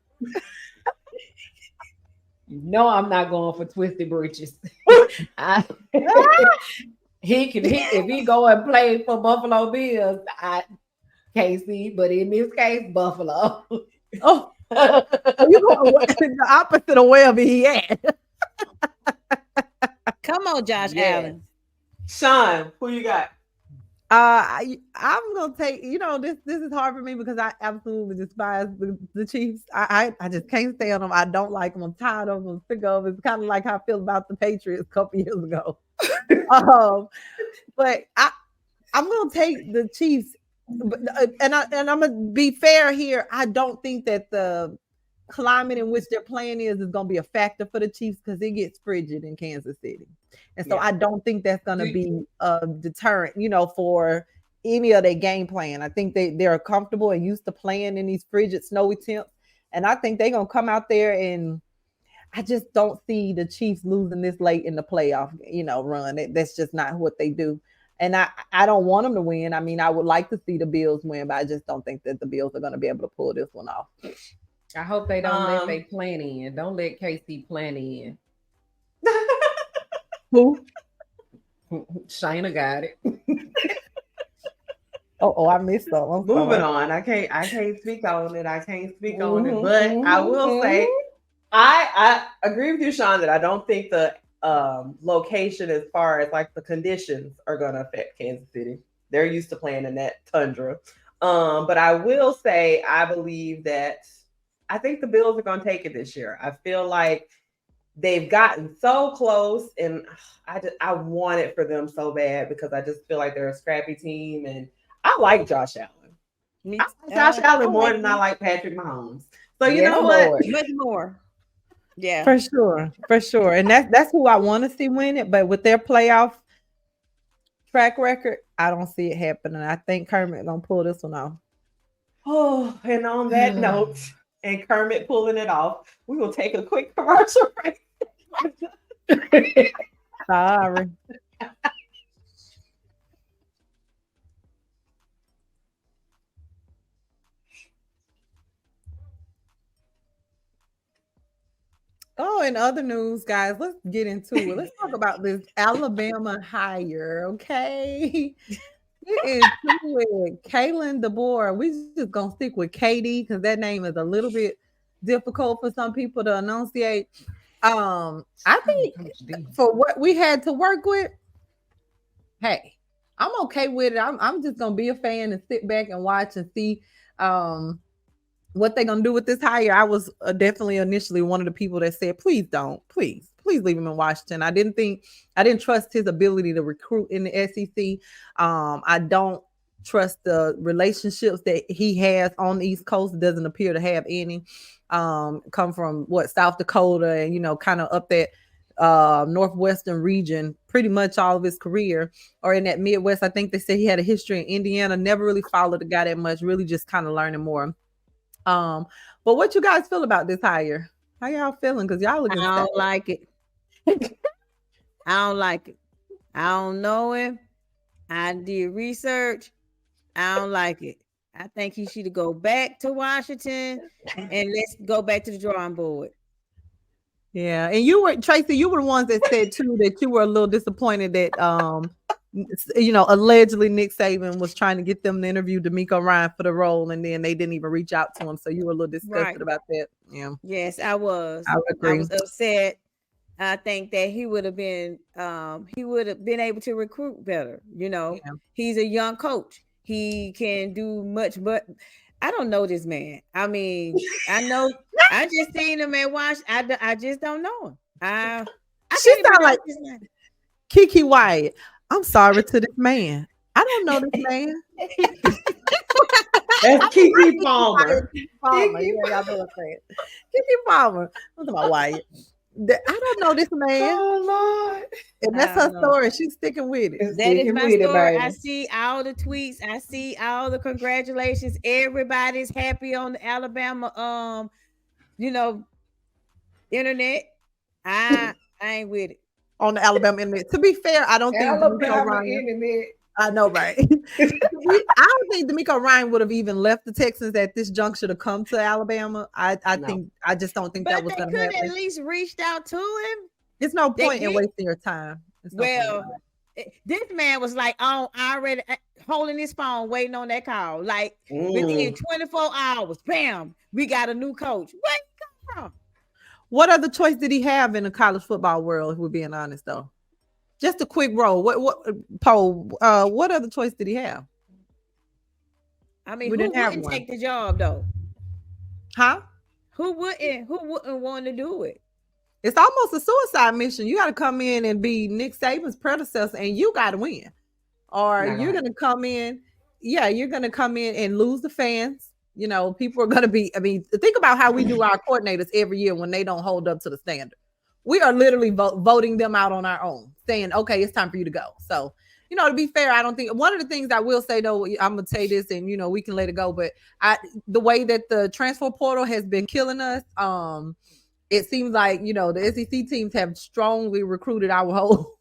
D: No, I'm not going for twisted britches. If he go and play for Buffalo Bills, I can't see. But in this case, Buffalo.
E: Oh, you going the opposite of wherever he at?
B: Come on, Josh Allen.
A: Sean, who you got?
E: I'm gonna take. You know, this is hard for me because I absolutely despise the Chiefs. I just can't stand them. I don't like them. I'm tired of them. I'm sick of them. It's kind of like how I feel about the Patriots a couple years ago. But I'm gonna take the Chiefs. And I'm gonna be fair here. I don't think that the climate in which they're playing is going to be a factor for the Chiefs because it gets frigid in Kansas City. And so I don't think that's going to be a deterrent, you know, for any of their game plan. I think they're comfortable and used to playing in these frigid, snowy temps. And I think they're going to come out there, and I just don't see the Chiefs losing this late in the playoff, you know, run. That's just not what they do. And I don't want them to win. I mean, I would like to see the Bills win, but I just don't think that the Bills are going to be able to pull this one off.
D: I hope they don't let they plan in. Don't let KC plan in.
E: Who?
D: Shayna got it.
E: I missed that one.
A: Moving on. I can't speak on it. But I will say I agree with you, Sean, that I don't think the location as far as like the conditions are gonna affect Kansas City. They're used to playing in that tundra. But I will say I believe that I think the Bills are going to take it this year. I feel like they've gotten so close, and I want it for them so bad because I just feel like they're a scrappy team, and I like Josh Allen. I like Josh Allen more than I like Patrick Mahomes. So you know what?
B: Much more. Yeah.
E: For sure, for sure. And that's who I want to see win it. But with their playoff track record, I don't see it happening. I think Kermit gonna pull this one off.
A: Oh, and on that note, and Kermit pulling it off, we will take a quick commercial break.
E: Sorry. Oh, in other news, guys, let's get into it. Let's talk about this Alabama hire, okay? It is with Kaylin DeBoer. We just gonna stick with Katie because that name is a little bit difficult for some people to enunciate. I think for what we had to work with, hey, I'm okay with it. I'm just gonna be a fan and sit back and watch and see what they're gonna do with this hire. I was definitely initially one of the people that said, please don't, please leave him in Washington. I didn't trust his ability to recruit in the SEC. I don't trust the relationships that he has on the East Coast. It doesn't appear to have any. Come from South Dakota and kind of up that northwestern region pretty much all of his career, or in that Midwest. I think they said he had a history in Indiana. Never really followed the guy that much, really just kind of learning more. But what you guys feel about this hire? How y'all feeling? Because y'all looking
B: I don't like it. I don't like it. I don't know him. I did research. I don't like it. I think he should go back to Washington and let's go back to the drawing board.
E: Yeah, and you were Tracy. You were the ones that said too that you were a little disappointed that allegedly Nick Saban was trying to get them to interview D'Amico Ryan for the role, and then they didn't even reach out to him. So you were a little disgusted about that. Yeah.
B: Yes, I was.
E: I agree.
B: I was upset. I think that he would have been able to recruit better. He's a young coach. He can do much, but I don't know this man. I mean, I know I just seen him at Wash. I just don't know him. I
E: She sound like Kiki Wyatt. I'm sorry to this man. I don't know this man.
A: That's Kiki Palmer.
E: Kiki Palmer. Yeah, y'all know what I'm saying. Kiki Palmer. I'm talking about Wyatt. I don't know this man.
A: Oh Lord.
E: And that's her story. She's sticking with it.
B: That is my story. I see all the tweets. I see all the congratulations. Everybody's happy on the Alabama internet. I ain't with it.
E: On the Alabama internet. To be fair, I don't think
D: Alabama internet.
E: I know, right? I don't think D'Amico Ryan would have even left the Texans at this juncture to come to Alabama. I just don't think that was going to happen.
B: Could at least reached out to him.
E: There's no point in wasting your time.
B: This man was like already holding his phone, waiting on that call. Like within 24 hours, bam, we got a new coach. Where you come from?
E: What other choice did he have in the college football world? If we're being honest, though. Just a quick roll. What other choice did he have?
B: I mean, who wouldn't take the job though?
E: Huh?
B: Who wouldn't want to do it?
E: It's almost a suicide mission. You got to come in and be Nick Saban's predecessor, and you got to win. Or you're going to come in. Yeah, you're going to come in and lose the fans. People are going to be. I mean, think about how we do our coordinators every year when they don't hold up to the standard. We are literally voting them out on our own, saying, okay, it's time for you to go. So, to be fair, I don't think one of the things I will say, though, I'm going to say this and, we can let it go. But the way that the transfer portal has been killing us, it seems like, the SEC teams have strongly recruited our whole,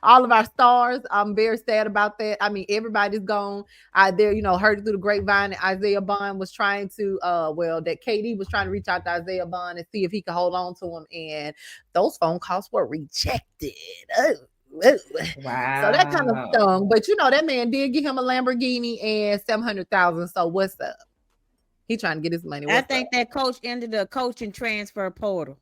E: all of our stars. I'm very sad about that. I mean, everybody's gone. Heard it through the grapevine that Isaiah Bond was trying to, that KD was trying to reach out to Isaiah Bond and see if he could hold on to him. And those phone calls were rejected. Oh. Wow. So that kind of stung. But, that man did give him a Lamborghini and $700,000. So what's up? He trying to get his money.
B: I think that coach ended the coaching transfer portal.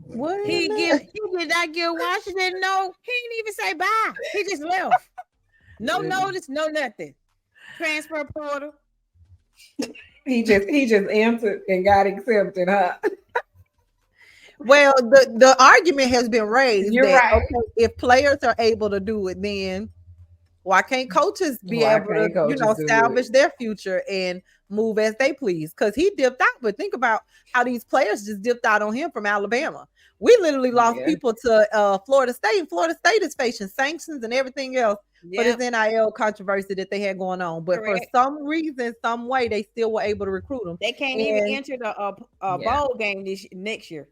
E: What?
B: He did not give Washington. No, he didn't even say bye. He just left. No notice, no nothing. Transfer portal.
D: He just answered and got accepted, huh?
E: Well, the argument has been raised.
D: You're right.
E: Okay, if players are able to do it, then Why can't coaches be
D: Why
E: able to,
D: can't coaches do
E: salvage
D: it?
E: their future and move as they please? Because he dipped out. But think about how these players just dipped out on him from Alabama. We literally lost
D: Yeah.
E: people to Florida State, and Florida State is facing sanctions and everything else for this NIL controversy that they had going on. But
B: Correct.
E: for some reason, some way, they still were able to recruit them.
B: They can't even enter the
D: Yeah.
B: bowl game next year.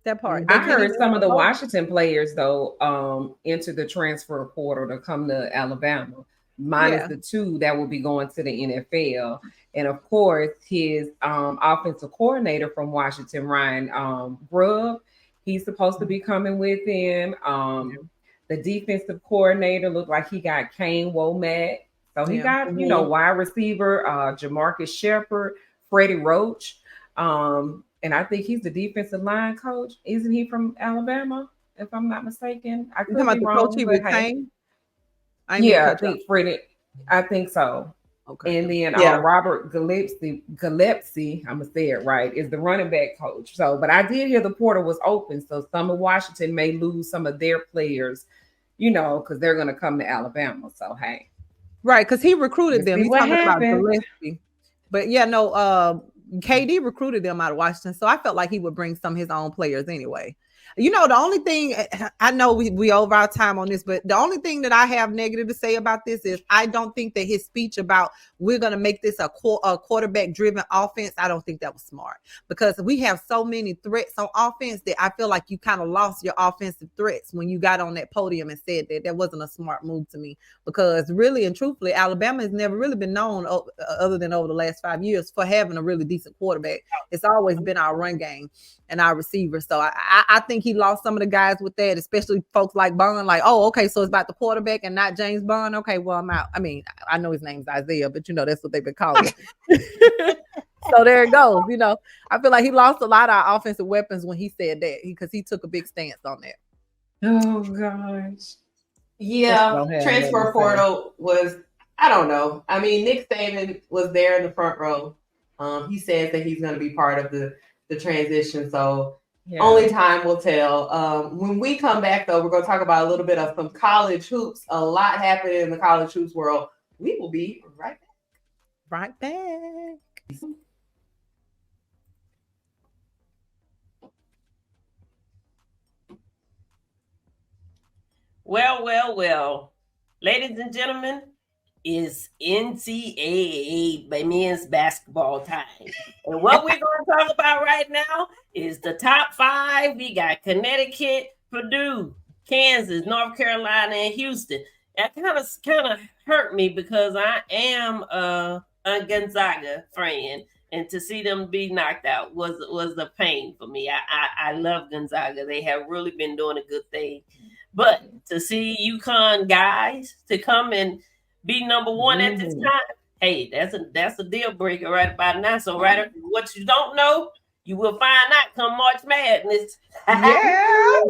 E: That part.
D: I
E: They can't
D: heard
E: even
D: some of the
E: vote.
D: Washington players though enter the transfer portal to come to Alabama, minus
E: Yeah.
D: the 2 that will be going to the NFL. And of course, his offensive coordinator from Washington, Ryan Grubb, he's supposed to be coming with him. The defensive coordinator looked like he got Kane Womack. So he
E: Yeah.
D: got, wide receiver, Jamarcus Shepard, Freddie Roach. And I think he's the defensive line coach. Isn't he from Alabama? If I'm not mistaken. I
E: You
D: could
E: talking about
D: be
E: the
D: wrong.
E: coach he
D: but hey.
E: retained?
D: Yeah, I think Freddie. I think so.
E: Okay.
D: And then
A: Yeah.
D: Robert Gillespie, I'm gonna say it right, is the running back coach. So, but I did hear the portal was open, so some of Washington may lose some of their players, because they're gonna come to Alabama. So hey,
E: Right, because he recruited
D: Let's
E: them.
D: see
E: He's
D: what
E: talking about
D: happens.
E: Gillespie. But yeah, no, KD recruited them out of Washington, so I felt like he would bring some of his own players anyway. The only thing, I know we over our time on this, but the only thing that I have negative to say about this is I don't think that his speech about we're going to make this a quarterback driven offense, I don't think that was smart, because we have so many threats on offense that I feel like you kind of lost your offensive threats when you got on that podium and said that. That wasn't a smart move to me, because really and truthfully, Alabama has never really been known, other than over the last 5 years, for having a really decent quarterback. It's always been our run game and our receivers. So I think he lost some of the guys with that, especially folks like Bond. Like, oh, okay, so it's about the quarterback and not James Bond. Okay, well, I'm out. I mean, I know his name's Isaiah, but that's what they've been calling him. So there it goes. I feel like he lost a lot of our offensive weapons when he said that, because he took a big stance on that.
D: Oh gosh.
A: Yeah,
D: have
A: transfer
D: nothing to
A: portal was, I don't know. I mean, Nick Saban was there in the front row. He says that he's going to be part of the transition. So only time will tell. When we come back, though, we're going to talk about a little bit of some college hoops. A lot happening in the college hoops world. We will be right back.
E: Right back.
C: Well. Ladies and gentlemen, it's NCAA men's basketball time. And what we're going to talk about right now is the top 5. We got Connecticut, Purdue, Kansas, North Carolina, and Houston. That kind of hurt me, because I am a Gonzaga fan, and to see them be knocked out was a pain for me. I love Gonzaga. They have really been doing a good thing. But to see UConn guys to come and be number 1 at this time, hey, that's a deal breaker right about now. So what you don't know, you will find out come March Madness.
A: Yeah,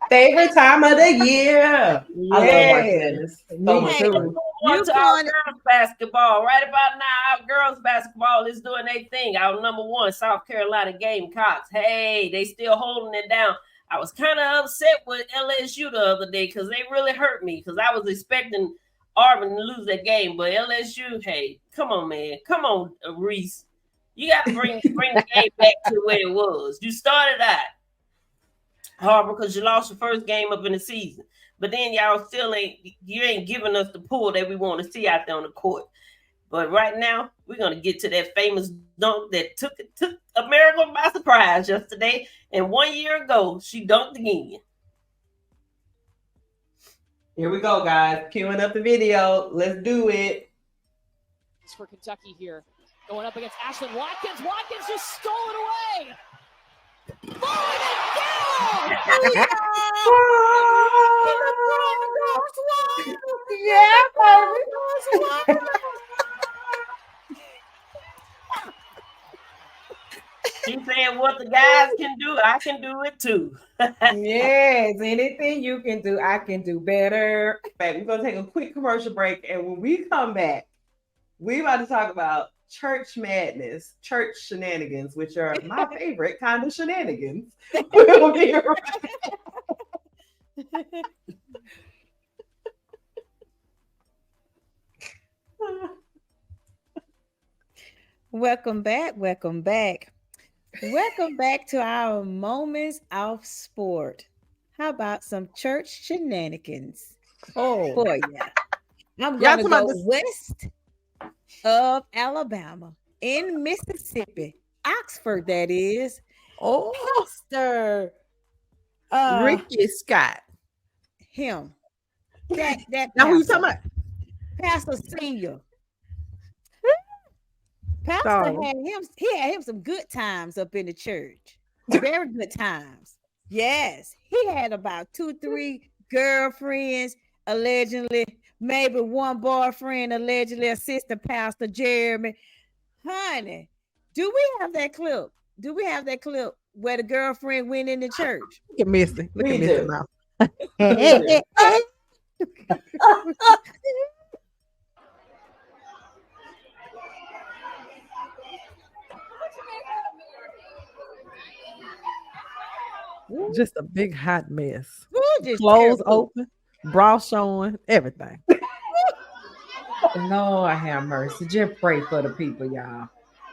A: favorite time of the year. I love March Madness. So much fun.
C: Our girls basketball right about now. Our girls basketball is doing their thing. Our number 1 South Carolina Gamecocks. Hey, they still holding it down. I was kind of upset with LSU the other day, because they really hurt me, because I was expecting Auburn to lose that game. But LSU, hey, come on, man. Come on, Reese. You got to bring the game back to where it was. You started out hard because you lost your first game up in the season. But then y'all ain't giving us the pull that we want to see out there on the court. But right now, we're going to get to that famous dunk that took America by surprise yesterday. And 1 year ago, she dunked again.
A: Here we go, guys. Queuing up the video. Let's do it.
F: It's for Kentucky here. Going up against Ashlyn Watkins. Watkins just stole it away. Throwing it down!
D: Yeah, baby.
C: She's saying what the guys can do, I can do it too.
D: Yes, anything you can do, I can do better.
A: We're going to take a quick commercial break. And when we come back, we're about to talk about church madness, church shenanigans, which are my favorite kind of shenanigans. We'll be right back.
B: Welcome back. Welcome back. Welcome back to our moments of sport. How about some church shenanigans
E: Oh,
B: for you? I'm
E: y'all
B: gonna
E: talking
B: go
E: about this?
B: west of Alabama in Mississippi, Oxford, that is.
E: Oh,
B: Pastor, uh,
E: Ricky Scott.
B: him, that
E: Now who you
B: pastor,
E: talking about?
B: Pastor Senior. Pastor
E: Sorry.
B: he had him some good times up in the church. Very good times. Yes. He had about 2, 3 girlfriends, allegedly, maybe one boyfriend, allegedly assistant Pastor Jeremy. Honey, do we have that clip? Do we have that clip where the girlfriend went in the church?
E: Look at Missy. Look
A: We
E: at Missy
A: do.
E: now.
A: We do.
E: Just a big hot mess.
B: Ooh, just
E: Clothes
B: terrible.
E: open, bra showing, everything.
D: Lord have mercy. Just pray for the people, y'all.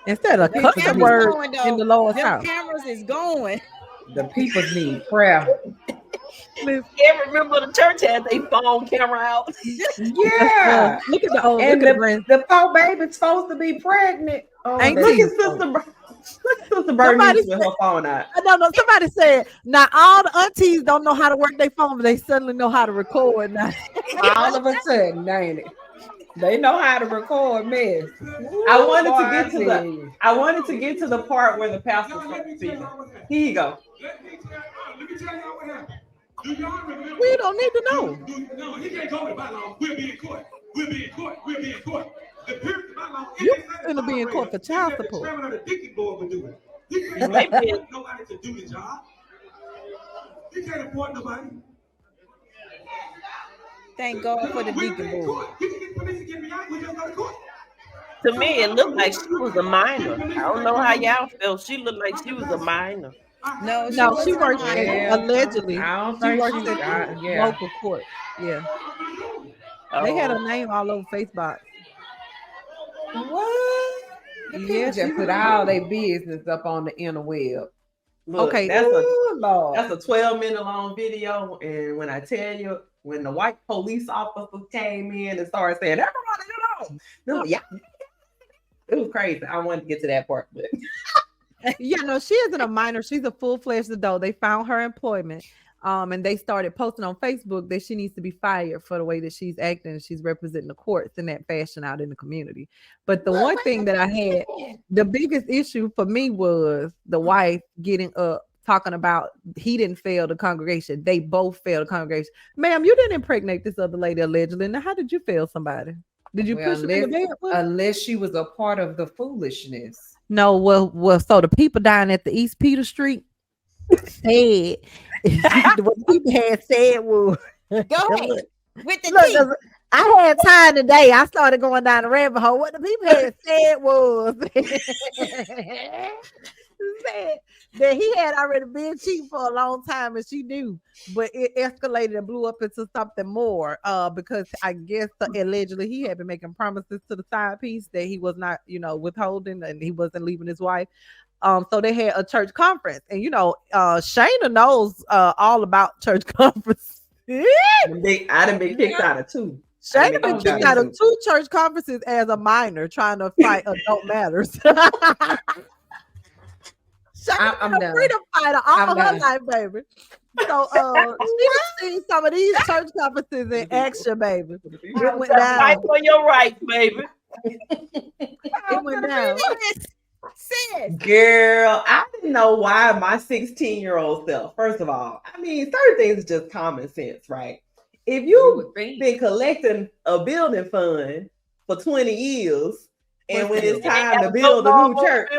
E: Instead of
B: Them
E: cussing
B: cameras
E: words
B: going
E: in the
B: though.
E: Lord's
B: Them
E: house.
B: cameras is going.
D: The people need prayer.
C: Every member of the church had their phone camera out.
D: Yeah.
E: Look at the old.
D: And
E: Look at the grand.
D: the poor baby's supposed to be pregnant. Oh,
E: Ain't
D: that's
A: Look at
E: she?
A: Sister. Look at Sister Bernice with her phone out.
E: I don't know. Somebody said now all the aunties don't know how to work their phone, but they suddenly know how to record now.
D: all of a sudden, ain't it? They know how to record mess.
A: I wanted
D: Boy,
A: to get to
D: tell
A: the.
D: you.
A: I wanted to get to the part where the pastor started speaking. Here you go.
G: Let me tell y'all what happened. Do y'all remember?
E: We don't need to know.
G: No, he can't go to bylaw. We'll be in court. We'll be in court. We'll be in court. The period of bylaw.
E: You finna be in court for child support.
G: The chairman of the Dickens board would do it. He
C: They
G: can't
C: been-
G: afford nobody to do the job. He can't afford nobody.
B: Thank God for the
G: We'll
B: deacon
G: be in
B: board.
G: court. He can get permission to get me out. We just go to court.
C: To me, it looked like she was a minor. I don't know how y'all felt. She looked like she was a minor.
B: No,
E: No, she
B: wasn't
E: works
B: lying.
E: at
D: Yeah.
E: allegedly.
D: I don't
E: She
D: think
E: works
D: she
E: at
D: got,
E: the
D: yeah.
E: local court. Yeah, they had
C: Oh.
E: her name all over Facebook.
D: What? The people
E: Yes,
D: just put all their business up on the interweb.
A: Look,
E: Okay.
A: that's
D: Ooh, Lord.
A: a 12-minute long video, and when I tell you, when the white police officer came in and started saying, "Everybody, get on," no, yeah, it was crazy. I wanted to get to that part, but
E: Yeah, no, she isn't a minor. She's a full-fledged adult. They found her employment. And they started posting on Facebook that she needs to be fired for the way that she's acting. She's representing the courts in that fashion out in the community. But the one thing that I had, the biggest issue for me was the wife getting up talking about he didn't fail the congregation. They both failed the congregation. Ma'am, you didn't impregnate this other lady allegedly. Now, how did you fail somebody? Did you
D: Well,
E: push her in the bed? with her?
D: unless she was a part of the foolishness.
E: No, well, so the people down at the East Peter Street said what the people had said was
B: Go ahead with the
E: look,
B: tea.
E: 'cause I had time today. I started going down the rabbit hole. What the people had said was said that he had already been cheating for a long time and she knew, but it escalated and blew up into something more because I guess allegedly he had been making promises to the side piece that he was not, withholding, and he wasn't leaving his wife. So they had a church conference, and Shayna knows all about church conferences.
A: I done been kicked out of two.
E: Shayna been kicked out of 2 church conferences as a minor trying to fight adult matters. Shayna
D: I'm
E: been a
D: done.
E: freedom fighter all
D: I'm
E: her
D: done.
E: life, baby. So she done seen some of these church conferences in action, baby. It went
C: Fight
E: down.
C: for your rights, baby.
E: It went down.
B: Sis,
A: Girl, I didn't know why my 16-year-old self. First of all, I mean, certain things are just common sense, right? If you've been collecting a building fund for 20 years, and when it's time to build a new church,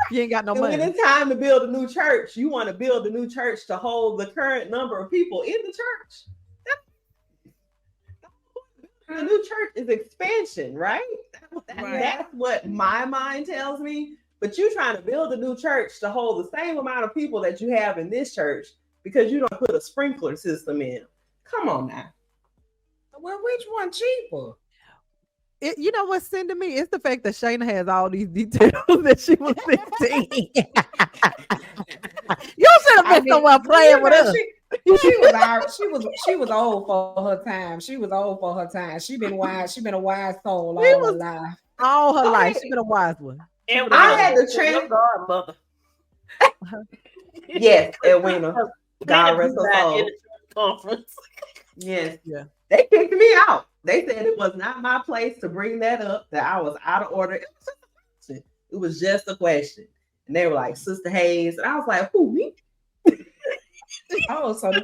E: You ain't got no
A: and when
E: money.
A: it's time to build a new church, you want to build a new church to hold the current number of people in the church. The new church is expansion, right? That's what my mind tells me. But you trying to build a new church to hold the same amount of people that you have in this church because you don't put a sprinkler system in. Come on now.
D: Well, which one cheaper?
E: You know what's sending me? It's the fact that Shayna has all these details that she was 15. You should have been somewhere playing with us.
D: She was old for her time. She was old for her time. She been wise. She been a wise soul
E: She
D: all
E: was-
D: her life.
E: All her life. She's been a wise one.
C: And
A: I had the
C: your godmother.
A: Yes, Edwina. God rest her
C: in
A: soul.
C: the church conference.
A: Yes.
E: Yeah.
A: They kicked me out. They said it was not my place to bring that up, that I was out of order. It was just a question. It was just a question. And they were like, Sister Hayes. And I was like, who, me?
D: Oh, so
C: you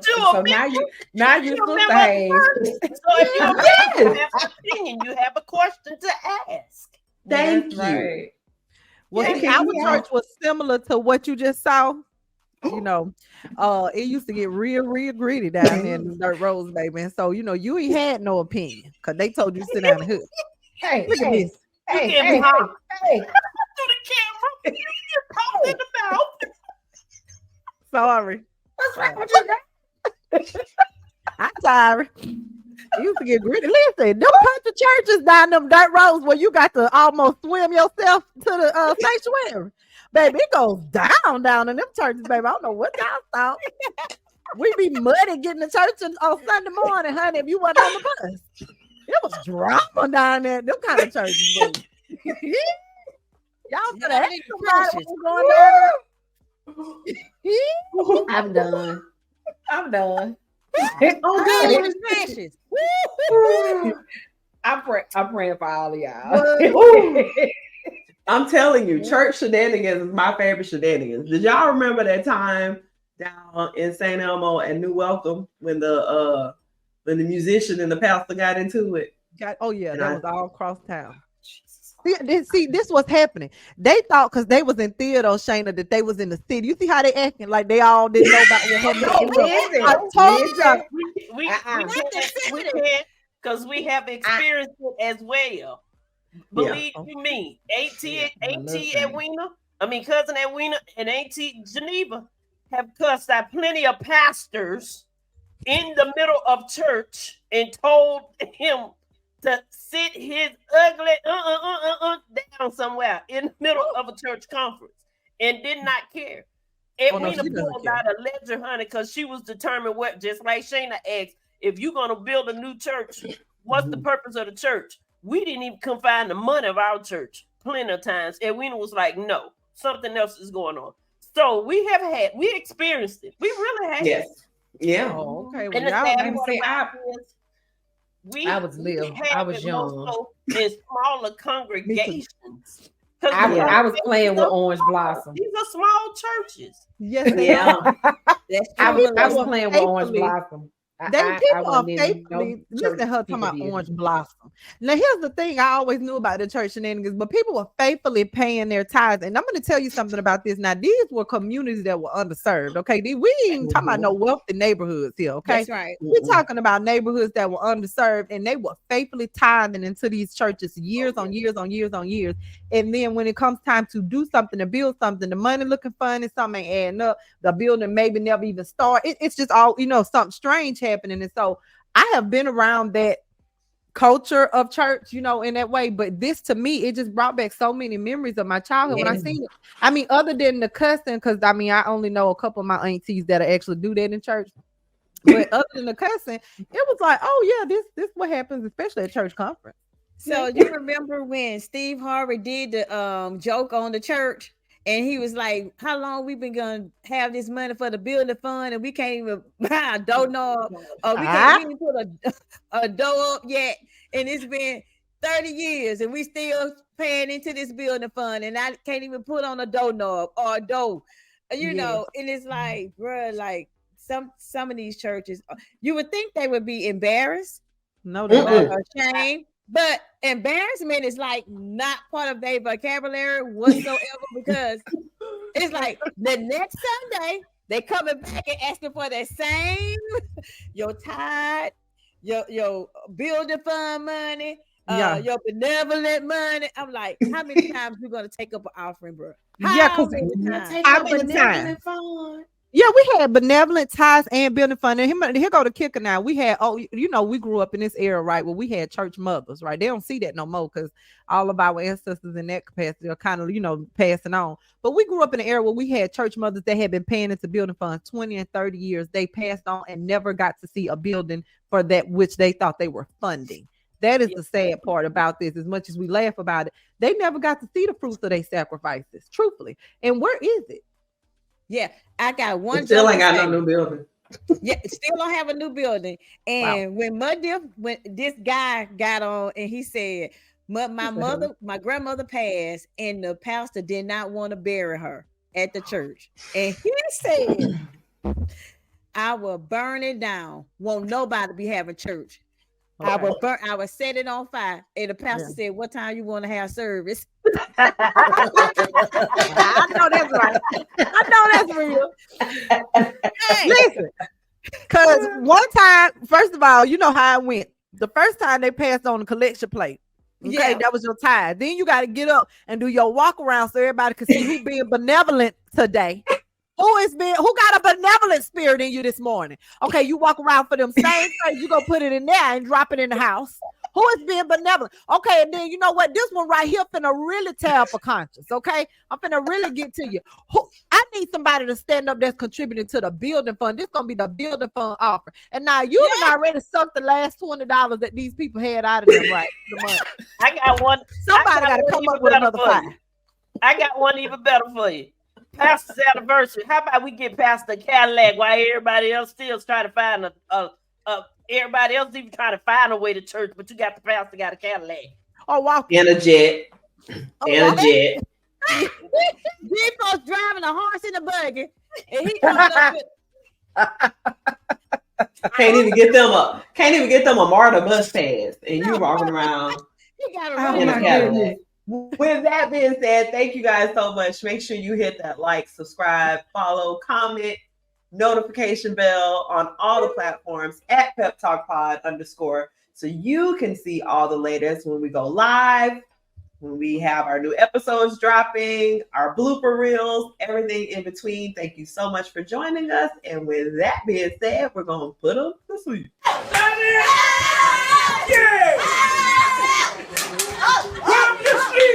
D: now you Sister Hayes.
C: So if you have an opinion, you have a question to ask.
A: Thank
D: That's
A: you.
D: right.
E: Well,
A: Yeah,
E: see, our
A: yeah.
E: church was similar to what you just saw. You know, it used to get real gritty down there in the dirt roads, baby. And so, you ain't had no opinion because they told you to sit down and hood.
D: Hey,
E: Look at this.
D: Hey,
C: You
D: hey,
C: get hot
D: hey.
C: to the camera. You get popped in the mouth.
E: Sorry.
D: What's wrong with you guys?
E: I'm sorry. It used to get gritty. Listen, them country churches down them dirt roads where you got to almost swim yourself to the sanctuary. Baby, it goes down in them churches, baby. I don't know what y'all thought. We be muddy getting to church on Sunday morning, honey, if you wasn't on the bus. It was drama down there. Them kind of churches, baby. Y'all could have somebody going down
D: I'm done. I'm done.
B: Oh, precious.
D: I'm praying for all of y'all.
A: I'm telling you, church shenanigans is my favorite shenanigans. Did y'all remember that time down in St. Elmo and New Welcome when the musician and the pastor got into it?
E: Oh yeah,
A: And
E: that
A: I-
E: was all across town. See, this was happening. They thought because they was in theater, Shayna, that they was in the city. You see how they acting like they all didn't know about what happened. I told you.
C: We can't because we have experienced it as well. Believe you me, Edwina, cousin Edwina and Auntie Geneva have cussed out plenty of pastors in the middle of church and told him to sit his ugly down somewhere in the middle of a church conference and did not care. Edwina pulled out a ledger, honey, because she was determined what, just like Shayna asked, if you're going to build a new church, what's the purpose of the church? We didn't even confine the money of our church plenty of times. Edwina was like, no, something else is going on. So we experienced it. We really have.
A: Yes. Yeah.
E: Oh, okay.
C: And
D: I was little. I was young.
C: In smaller congregations.
D: I was playing with Orange Blossom.
C: These are small churches.
E: Yes,
D: I was playing with Orange Blossom.
E: People are faithfully listen to her talking about Orange Blossom. Now, here's the thing I always knew about the church shenanigans, but people were faithfully paying their tithes. And I'm going to tell you something about this. Now, these were communities that were underserved. Okay, we ain't talking about no wealthy neighborhoods here. Okay,
B: that's right.
E: We're talking about neighborhoods that were underserved, and they were faithfully tithing into these churches years on years. And then when it comes time to do something, to build something, the money looking funny, something ain't adding up. The building maybe never even start. It's just all something strange happening. And so I have been around that culture of church, in that way. But this, to me, it just brought back so many memories of my childhood when I seen it. Other than the cussing, because I only know a couple of my aunties that actually do that in church. But other than the cussing, it was like, oh yeah, this what happens, especially at church conference.
B: So you remember when Steve Harvey did the joke on the church? And he was like, how long we been gonna have this money for the building fund and we can't even buy a doorknob or we can't even put a door up yet. And it's been 30 years and we still paying into this building fund and I can't even put on a doorknob or a door. And it's like, bro, like some of these churches, you would think they would be embarrassed.
E: No, they're not.
B: Ashamed. But embarrassment is like not part of their vocabulary whatsoever because it's like the next Sunday they coming back and asking for that same your tithe, your building fund money, your benevolent money. I'm like, how many times you gonna take up an offering, bro?
E: How many times? Yeah, we had benevolent ties and building fund. And here go the kicker now. We had, we grew up in this era, right, where we had church mothers, right? They don't see that no more because all of our ancestors in that capacity are kind of, passing on. But we grew up in an era where we had church mothers that had been paying into building funds 20 and 30 years. They passed on and never got to see a building for that which they thought they were funding. That is the sad part about this. As much as we laugh about it, they never got to see the fruits of their sacrifices, truthfully. And where is it?
B: Yeah, I got one.
A: Still ain't got no new building.
B: Yeah, still don't have a new building. And when this guy got on and he said, my grandmother passed, and the pastor did not want to bury her at the church. And he said, I will burn it down. Won't nobody be having church. Okay. I will set it on fire. And the pastor said, what time you want to have service? I know that's right. I know that's real.
E: Hey. Listen, because one time, first of all, you know how it went. The first time they passed on the collection plate. Okay, that was your tithe. Then you got to get up and do your walk around so everybody can see who being benevolent today. Who got a benevolent spirit in you this morning? Okay, you walk around for them same things. You go put it in there and drop it in the house. Who is being benevolent? Okay, and then you know what? This one right here finna really tear up a conscience. Okay, I'm finna really get to you. I need somebody to stand up that's contributing to the building fund. This gonna be the building fund offer. And now you done already sucked the last $20 that these people had out of them, right? The money.
C: I got one.
E: Somebody got to come up with another $5.
C: I got one even better for you. Pastor's anniversary. How about we get Pastor Cadillac while everybody else still trying to find everybody else even trying to find a way to church, but you got the pastor got a Cadillac.
E: Oh, wow.
A: And a jet. And a jet.
B: These folks driving a horse in a buggy. And he coming up with...
A: Can't even get them a MARTA bus pass. And you walking around in a Cadillac. With that being said, thank you guys so much. Make sure you hit that like, subscribe, follow, comment, notification bell on all the platforms at Pep Talk Pod _ so you can see all the latest when we go live, when we have our new episodes dropping, our blooper reels, everything in between. Thank you so much for joining us. And with that being said, we're going to put them to sleep.
G: Yeah! Put 'em to sleep!